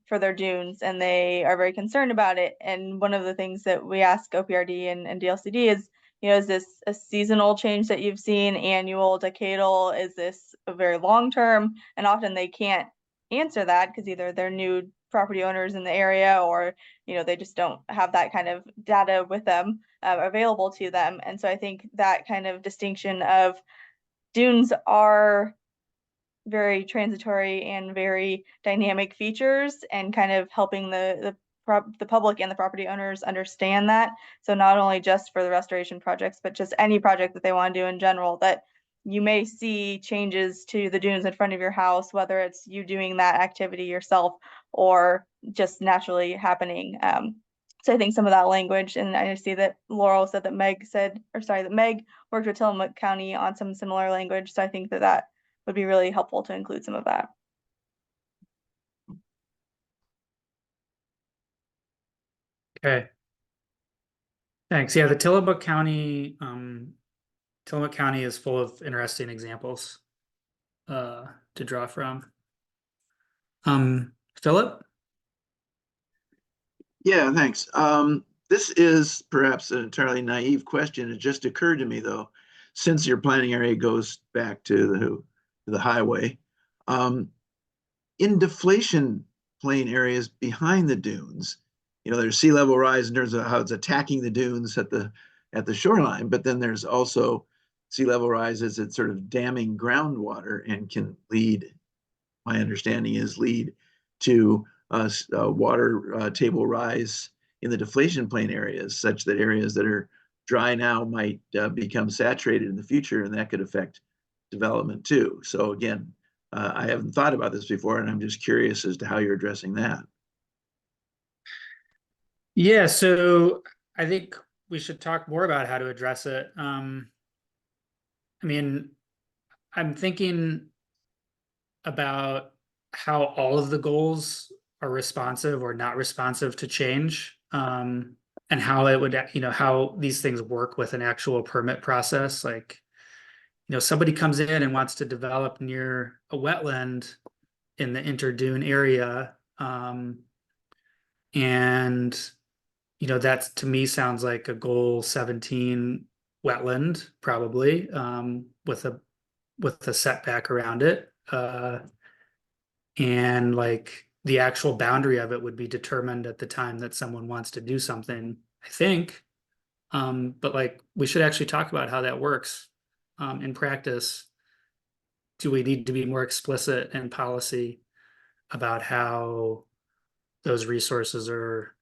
for their dunes, and they are very concerned about it. And one of the things that we ask OPRD and DLCD is, is this a seasonal change that you've seen, annual, decadal? Is this a very long term? And often they can't answer that because either they're new property owners in the area, or they just don't have that kind of data with them available to them. And so I think that kind of distinction of dunes are very transitory and very dynamic features, and kind of helping the public and the property owners understand that. So not only just for the restoration projects, but just any project that they want to do in general, that you may see changes to the dunes in front of your house, whether it's you doing that activity yourself or just naturally happening. So I think some of that language, and I see that Laurel said that Meg worked with Tillamook County on some similar language. So I think that would be really helpful to include some of that. Okay. Thanks. Yeah, the Tillamook County is full of interesting examples to draw from. Philip? Yeah, thanks. This is perhaps an entirely naive question. It just occurred to me, though, since your planning area goes back to the highway, in deflation plain areas behind the dunes, there's sea level rise in terms of how it's attacking the dunes at the shoreline, but then there's also sea level rise as it's sort of damming groundwater and can lead, my understanding is, lead to water table rise in the deflation plain areas, such that areas that are dry now might become saturated in the future, and that could affect development too. So again, I haven't thought about this before, and I'm just curious as to how you're addressing that. Yeah, so I think we should talk more about how to address it. I mean, I'm thinking about how all of the goals are responsive or not responsive to change, and how it would, how these things work with an actual permit process. Like, somebody comes in and wants to develop near a wetland in the interdune area, and that to me sounds like a goal 17 wetland, probably, with a setback around it. And like the actual boundary of it would be determined at the time that someone wants to do something, I think. But like we should actually talk about how that works in practice. Do we need to be more explicit in policy about how those resources are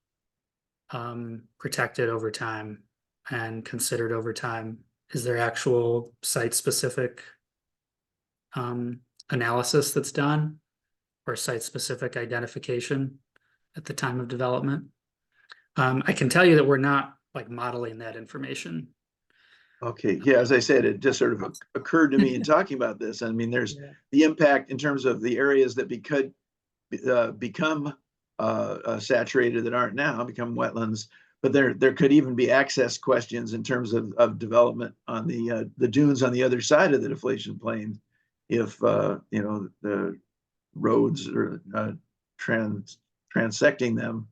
protected over time and considered over time? Is there actual site-specific analysis that's done, or site-specific identification at the time of development? I can tell you that we're not like modeling that information. Okay, yeah, as I said, it just sort of occurred to me in talking about this. I mean, there's the impact in terms of the areas that become saturated that aren't now, become wetlands. But there could even be access questions in terms of development on the dunes on the other side of the deflation plain, if the roads or transecting them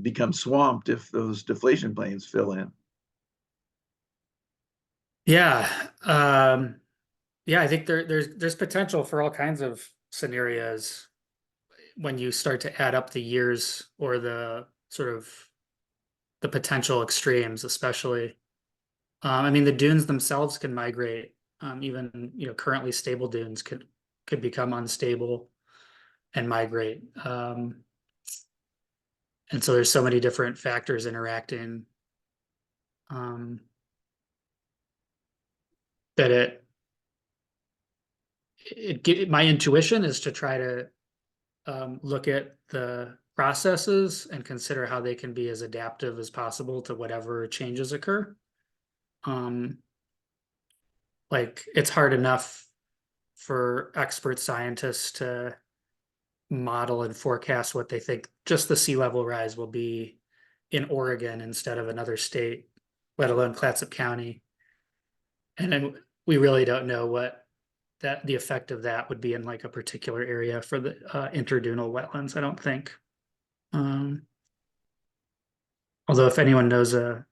become swamped if those deflation plains fill in. Yeah, I think there's potential for all kinds of scenarios when you start to add up the years or the sort of the potential extremes, especially. I mean, the dunes themselves can migrate. Even currently stable dunes could become unstable and migrate. And so there's so many different factors interacting that my intuition is to try to look at the processes and consider how they can be as adaptive as possible to whatever changes occur. Like it's hard enough for expert scientists to model and forecast what they think just the sea level rise will be in Oregon instead of another state, let alone Clatsop County. And then we really don't know what the effect of that would be in like a particular area for the interdunal wetlands, I don't think. Although if anyone knows a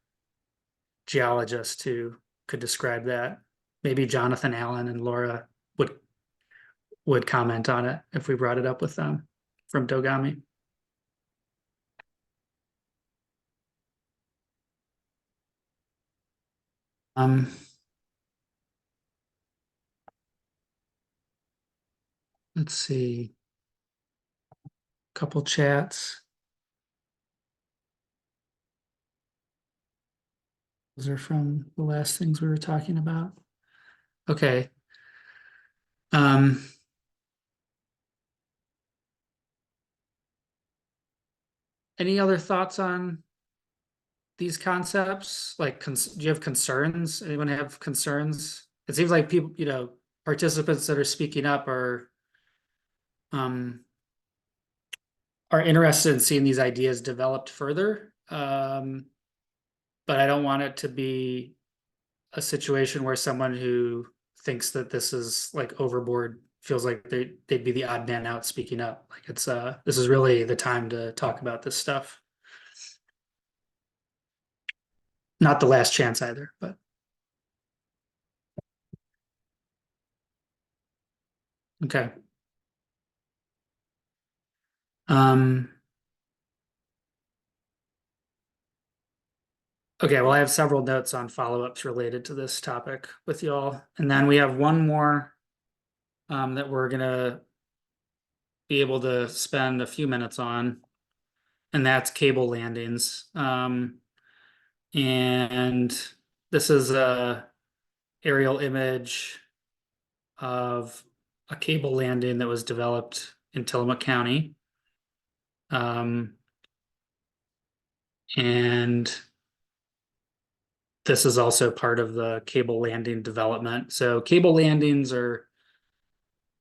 geologist who could describe that, maybe Jonathan Allen and Laura would comment on it if we brought it up with them from Dogami. Let's see. Couple chats. Those are from the last things we were talking about. Okay. Any other thoughts on these concepts? Like, do you have concerns? Anyone have concerns? It seems like people, participants that are speaking up are interested in seeing these ideas developed further. But I don't want it to be a situation where someone who thinks that this is like overboard feels like they'd be the odd man out speaking up. Like this is really the time to talk about this stuff. Not the last chance either, but okay. Okay, well, I have several notes on follow-ups related to this topic with y'all. And then we have one more that we're gonna be able to spend a few minutes on, and that's cable landings. And this is a aerial image of a cable landing that was developed in Tillamook County. And this is also part of the cable landing development. So cable landings are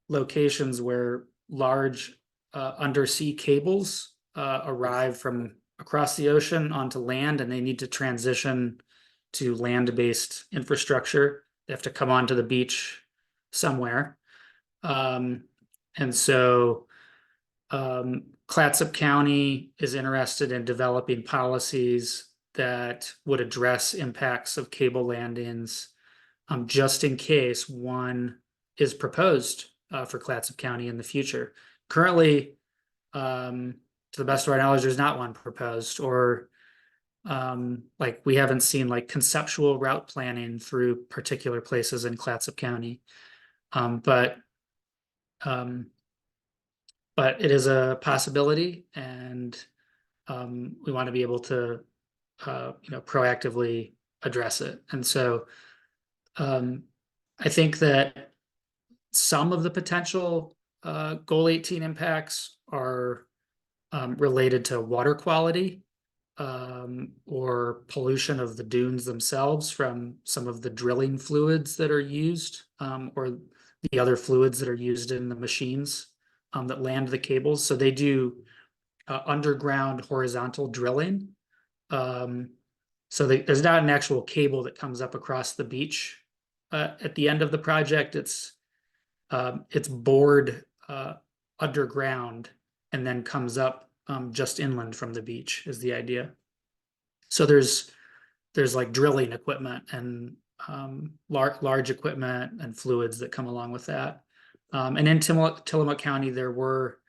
locations where large undersea cables arrive from across the ocean onto land, and they need to transition to land-based infrastructure. They have to come onto the beach somewhere. And so Clatsop County is interested in developing policies that would address impacts of cable landings, just in case one is proposed for Clatsop County in the future. Currently, to the best of our knowledge, there's not one proposed, or like we haven't seen like conceptual route planning through particular places in Clatsop County. But it is a possibility, and we want to be able to proactively address it. And so I think that some of the potential goal 18 impacts are related to water quality, or pollution of the dunes themselves from some of the drilling fluids that are used, or the other fluids that are used in the machines that land the cables. So they do underground horizontal drilling. So there's not an actual cable that comes up across the beach at the end of the project. It's bored underground and then comes up just inland from the beach is the idea. So there's like drilling equipment and large equipment and fluids that come along with that. And in Tillamook County, there were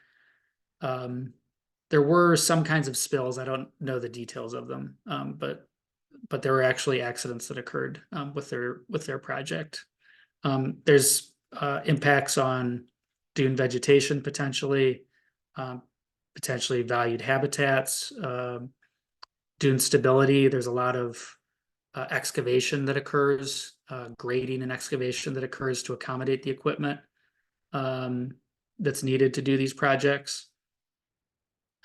some kinds of spills. I don't know the details of them, but there were actually accidents that occurred with their project. There's impacts on dune vegetation potentially, potentially valued habitats, dune stability. There's a lot of excavation that occurs, grading and excavation that occurs to accommodate the equipment that's needed to do these projects.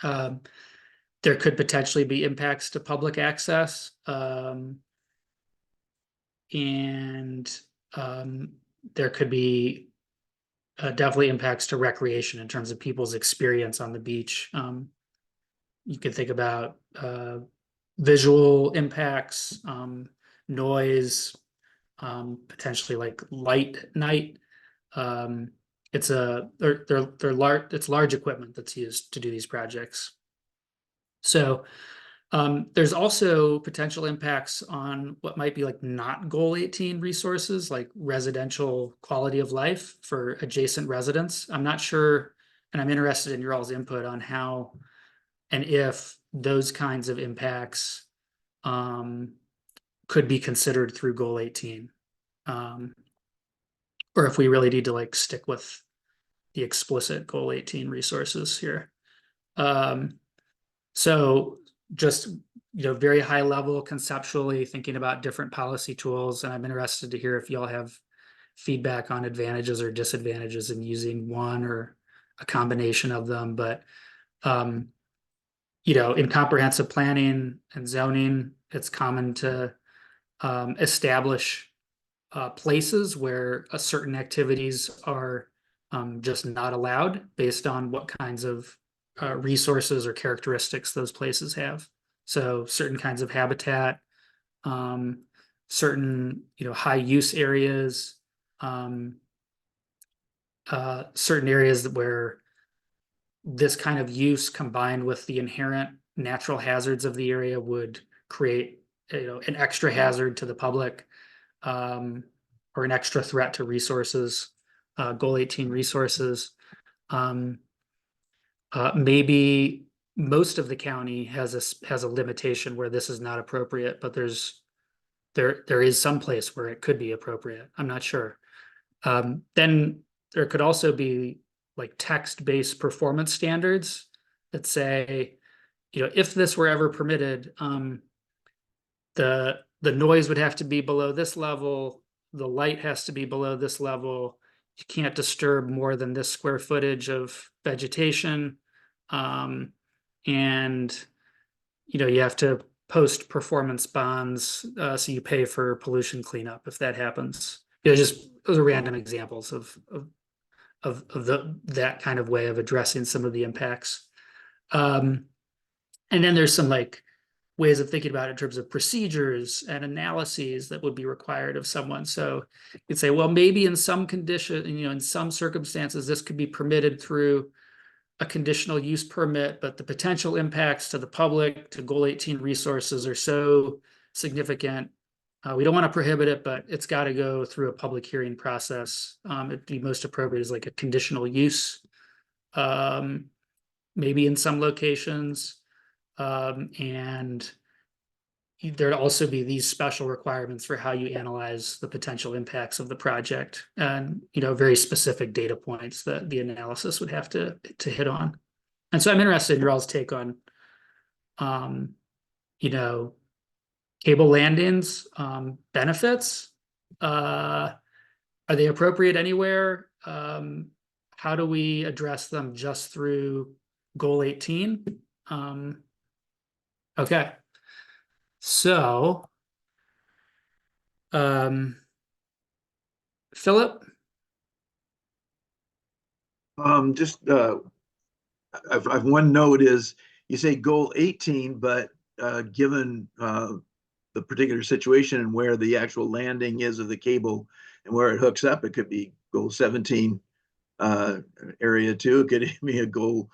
There could potentially be impacts to public access, and there could be definitely impacts to recreation in terms of people's experience on the beach. You could think about visual impacts, noise, potentially like light at night. It's large equipment that's used to do these projects. So there's also potential impacts on what might be like not goal 18 resources, like residential quality of life for adjacent residents. I'm not sure, and I'm interested in your all's input on how and if those kinds of impacts could be considered through goal 18. Or if we really need to like stick with the explicit goal 18 resources here. So just, very high level conceptually thinking about different policy tools. And I'm interested to hear if y'all have feedback on advantages or disadvantages in using one or a combination of them. But, in comprehensive planning and zoning, it's common to establish places where certain activities are just not allowed based on what kinds of resources or characteristics those places have. So certain kinds of habitat, certain high use areas, certain areas where this kind of use combined with the inherent natural hazards of the area would create an extra hazard to the public, or an extra threat to resources, goal 18 resources. Maybe most of the county has a limitation where this is not appropriate, but there is some place where it could be appropriate. I'm not sure. Then there could also be like text-based performance standards that say, if this were ever permitted, the noise would have to be below this level, the light has to be below this level, you can't disturb more than this square footage of vegetation, and you have to post performance bonds, so you pay for pollution cleanup if that happens. Just those are random examples of that kind of way of addressing some of the impacts. And then there's some like ways of thinking about it in terms of procedures and analyses that would be required of someone. So you'd say, well, maybe in some condition, in some circumstances, this could be permitted through a conditional use permit, but the potential impacts to the public, to Goal 18 resources are so significant. We don't want to prohibit it, but it's got to go through a public hearing process. It'd be most appropriate as like a conditional use, maybe in some locations. And there'd also be these special requirements for how you analyze the potential impacts of the project, and very specific data points that the analysis would have to hit on. And so I'm interested in your all's take on you know cable landings, benefits. Are they appropriate anywhere? How do we address them just through Goal 18? Okay. So, Philip? Just I've one note is you say goal 18, but given the particular situation and where the actual landing is of the cable and where it hooks up, it could be goal 17 area too. It could be a goal,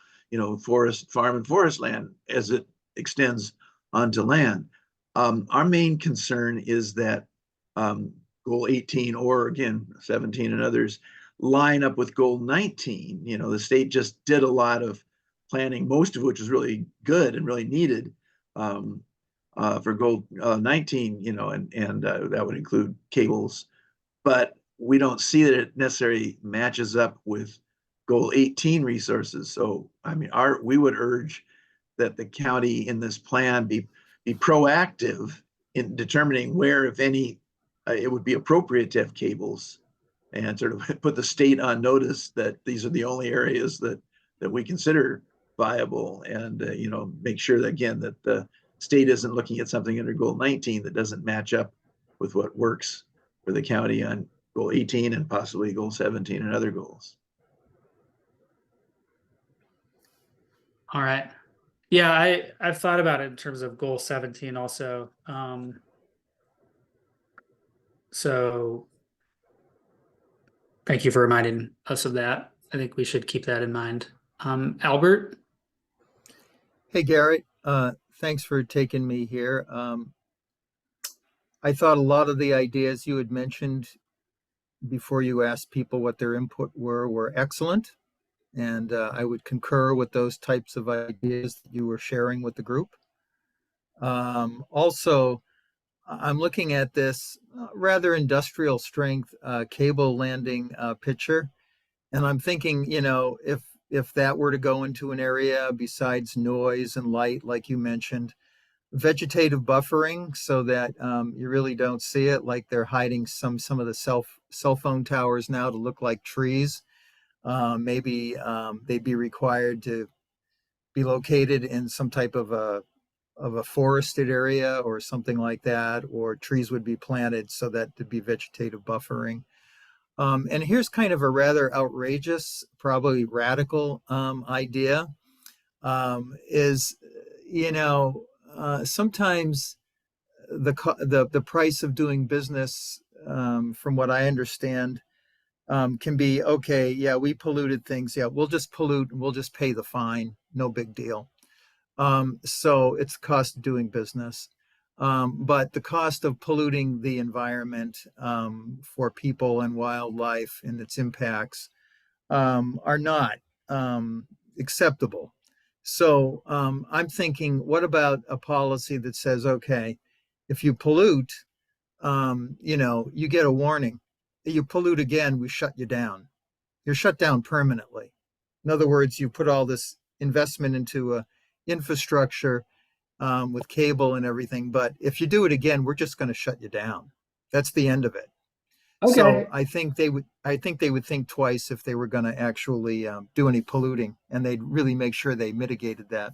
forest, farm and forest land as it extends onto land. Our main concern is that goal 18 or again 17 and others line up with goal 19. The state just did a lot of planning, most of which is really good and really needed for goal 19, and that would include cables. But we don't see that it necessarily matches up with goal 18 resources. So, I mean, we would urge that the county in this plan be proactive in determining where, if any, it would be appropriate to have cables, and sort of put the state on notice that these are the only areas that we consider viable, and make sure that again that the state isn't looking at something under goal 19 that doesn't match up with what works for the county on goal 18 and possibly goal 17 and other goals. All right. Yeah, I've thought about it in terms of goal 17 also. So thank you for reminding us of that. I think we should keep that in mind. Albert? Hey, Garrett. Thanks for taking me here. I thought a lot of the ideas you had mentioned before you asked people what their input were excellent. And I would concur with those types of ideas that you were sharing with the group. Also, I'm looking at this rather industrial strength cable landing picture, and I'm thinking, if that were to go into an area besides noise and light, like you mentioned, vegetative buffering so that you really don't see it, like they're hiding some of the cell phone towers now to look like trees. Maybe they'd be required to be located in some type of a forested area or something like that, or trees would be planted so that to be vegetative buffering. And here's kind of a rather outrageous, probably radical idea. Is sometimes the price of doing business, from what I understand, can be okay. Yeah, we polluted things. Yeah, we'll just pollute and we'll just pay the fine. No big deal. So it's the cost of doing business. But the cost of polluting the environment for people and wildlife and its impacts are not acceptable. So I'm thinking, what about a policy that says, okay, if you pollute, you get a warning. You pollute again, we shut you down. You're shut down permanently. In other words, you put all this investment into a infrastructure with cable and everything, but if you do it again, we're just going to shut you down. That's the end of it. Okay. So I think they would think twice if they were going to actually do any polluting, and they'd really make sure they mitigated that.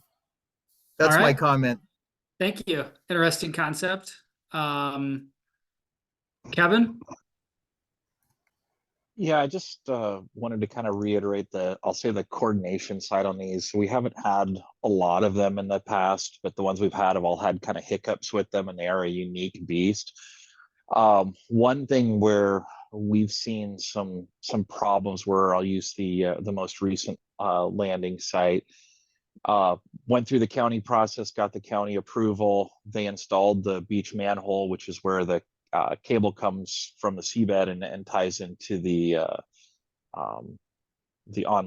That's All my right. comment. Thank you. Interesting concept. Kevin? Yeah, I just wanted to kind of reiterate I'll say the coordination side on these. We haven't had a lot of them in the past, but the ones we've had have all had kind of hiccups with them, and they are a unique beast. One thing where we've seen some problems where I'll use the most recent landing site. Went through the county process, got the county approval. They installed the beach manhole, which is where the cable comes from the seabed and ties into the on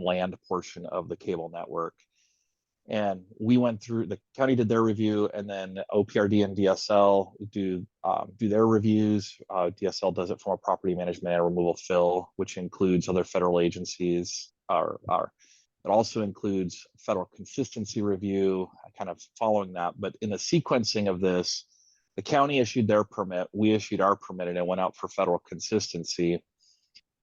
land portion of the cable network. And we went through, the county did their review, and then OPRD and DSL do their reviews. DSL does it from a property management and removal fill, which includes other federal agencies. It also includes federal consistency review, kind of following that. But in the sequencing of this, the county issued their permit, we issued our permit, and it went out for federal consistency.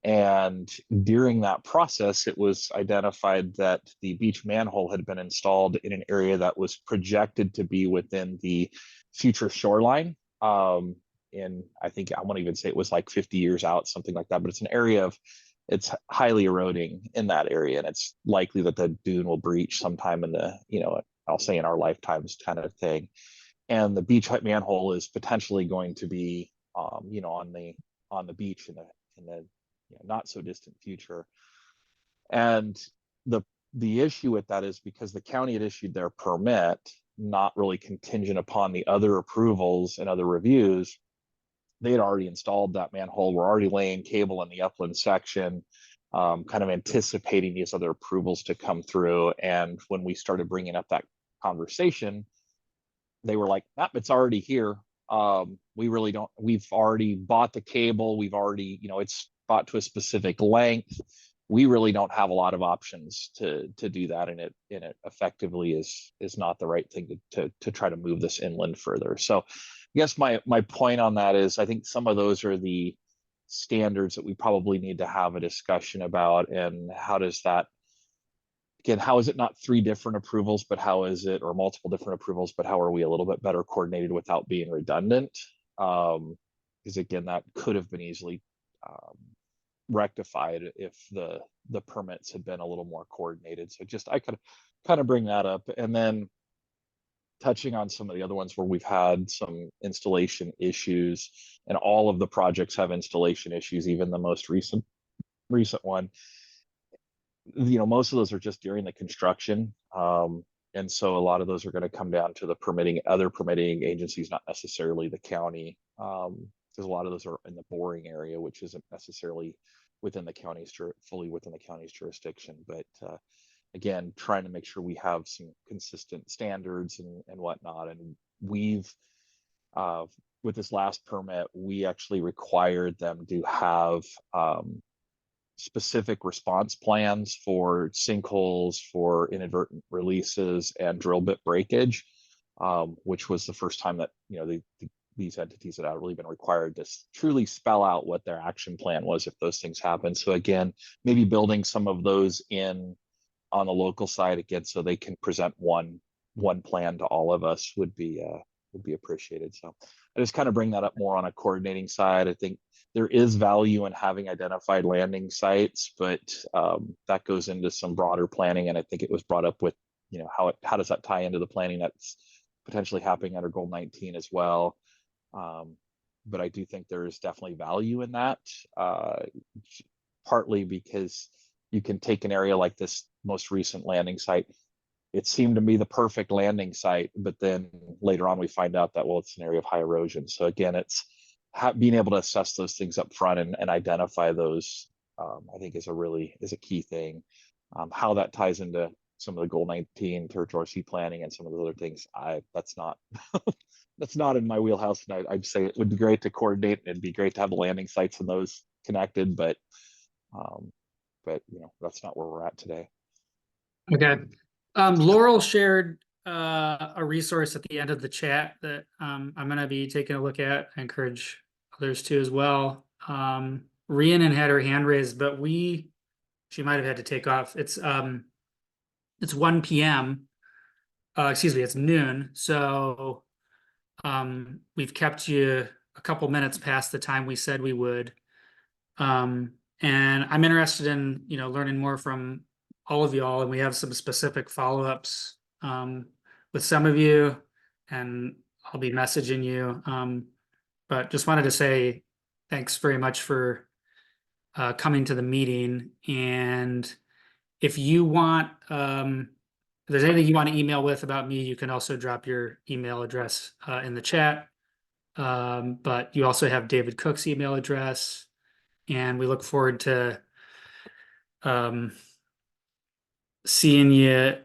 And during that process, it was identified that the beach manhole had been installed in an area that was projected to be within the future shoreline. And I think I won't even say it was like 50 years out, something like that, but it's an area of, it's highly eroding in that area. And it's likely that the dune will breach sometime in the, I'll say in our lifetimes kind of thing. And the beach manhole is potentially going to be, on the beach in the not so distant future. And the issue with that is because the county had issued their permit, not really contingent upon the other approvals and other reviews. They had already installed that manhole. We're already laying cable in the upland section, kind of anticipating these other approvals to come through. And when we started bringing up that conversation, they were like, it's already here. We really don't, we've already bought the cable. We've already, it's bought to a specific length. We really don't have a lot of options to do that. And it effectively is not the right thing to try to move this inland further. So I guess my point on that is I think some of those are the standards that we probably need to have a discussion about. And how does that, again, how is it not 3 different approvals, but how is it, or multiple different approvals, but how are we a little bit better coordinated without being redundant? Because again, that could have been easily rectified if the permits had been a little more coordinated. So just, I could kind of bring that up. And then touching on some of the other ones where we've had some installation issues, and all of the projects have installation issues, even the most recent one. Most of those are just during the construction. And so a lot of those are going to come down to the other permitting agencies, not necessarily the county. Because a lot of those are in the boring area, which isn't necessarily fully within the county's jurisdiction. But again, trying to make sure we have some consistent standards and whatnot. And we've, with this last permit, we actually required them to have specific response plans for sinkholes, for inadvertent releases, and drill bit breakage, which was the first time that these entities had really been required to truly spell out what their action plan was if those things happen. So again, maybe building some of those in on the local side again, so they can present one plan to all of us would be appreciated. So I just kind of bring that up more on a coordinating side. I think there is value in having identified landing sites, but that goes into some broader planning. And I think it was brought up with, how does that tie into the planning that's potentially happening under Goal 19 as well. But I do think there is definitely value in that, partly because you can take an area like this most recent landing site. It seemed to be the perfect landing site, but then later on we find out that, well, it's an area of high erosion. So again, it's being able to assess those things up front and identify those, I think is a key thing. How that ties into some of the Goal 19 territorial sea planning and some of the other things, that's not that's not in my wheelhouse. And I'd say it would be great to coordinate, and it'd be great to have the landing sites and those connected, but that's not where we're at today. Okay. Laurel shared a resource at the end of the chat that I'm going to be taking a look at. I encourage others to as well. Rhiannon had her hand raised, but she might have had to take off. It's 1 p.m. Excuse me, it's noon. So we've kept you a couple minutes past the time we said we would. And I'm interested in, learning more from all of y'all, and we have some specific follow-ups with some of you, and I'll be messaging you. But just wanted to say thanks very much for coming to the meeting. And if you want, if there's anything you want to email with about me, you can also drop your email address in the chat. But you also have David Cook's email address, and we look forward to seeing you.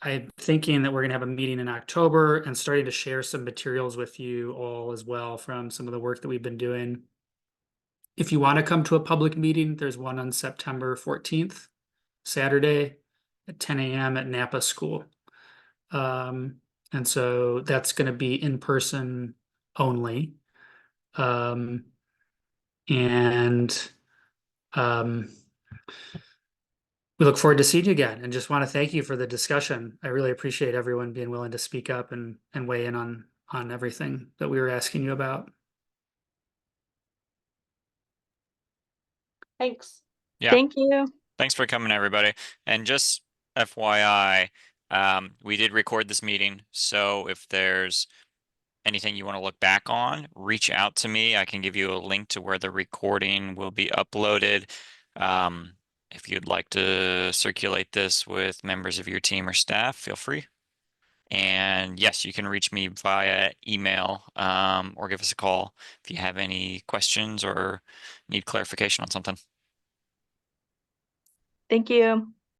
I'm thinking that we're going to have a meeting in October and starting to share some materials with you all as well from some of the work that we've been doing. If you want to come to a public meeting, there's one on September 14th, Saturday at 10 a.m. at Napa School. And so that's going to be in person only. And we look forward to seeing you again, and just want to thank you for the discussion. I really appreciate everyone being willing to speak up and weigh in on everything that we were asking you about. Thanks. Yeah. Thank you. Thanks for coming, everybody. And just FYI, we did record this meeting, so if there's anything you want to look back on, reach out to me. I can give you a link to where the recording will be uploaded. If you'd like to circulate this with members of your team or staff, feel free. And yes, you can reach me via email or give us a call if you have any questions or need clarification on something. Thank you.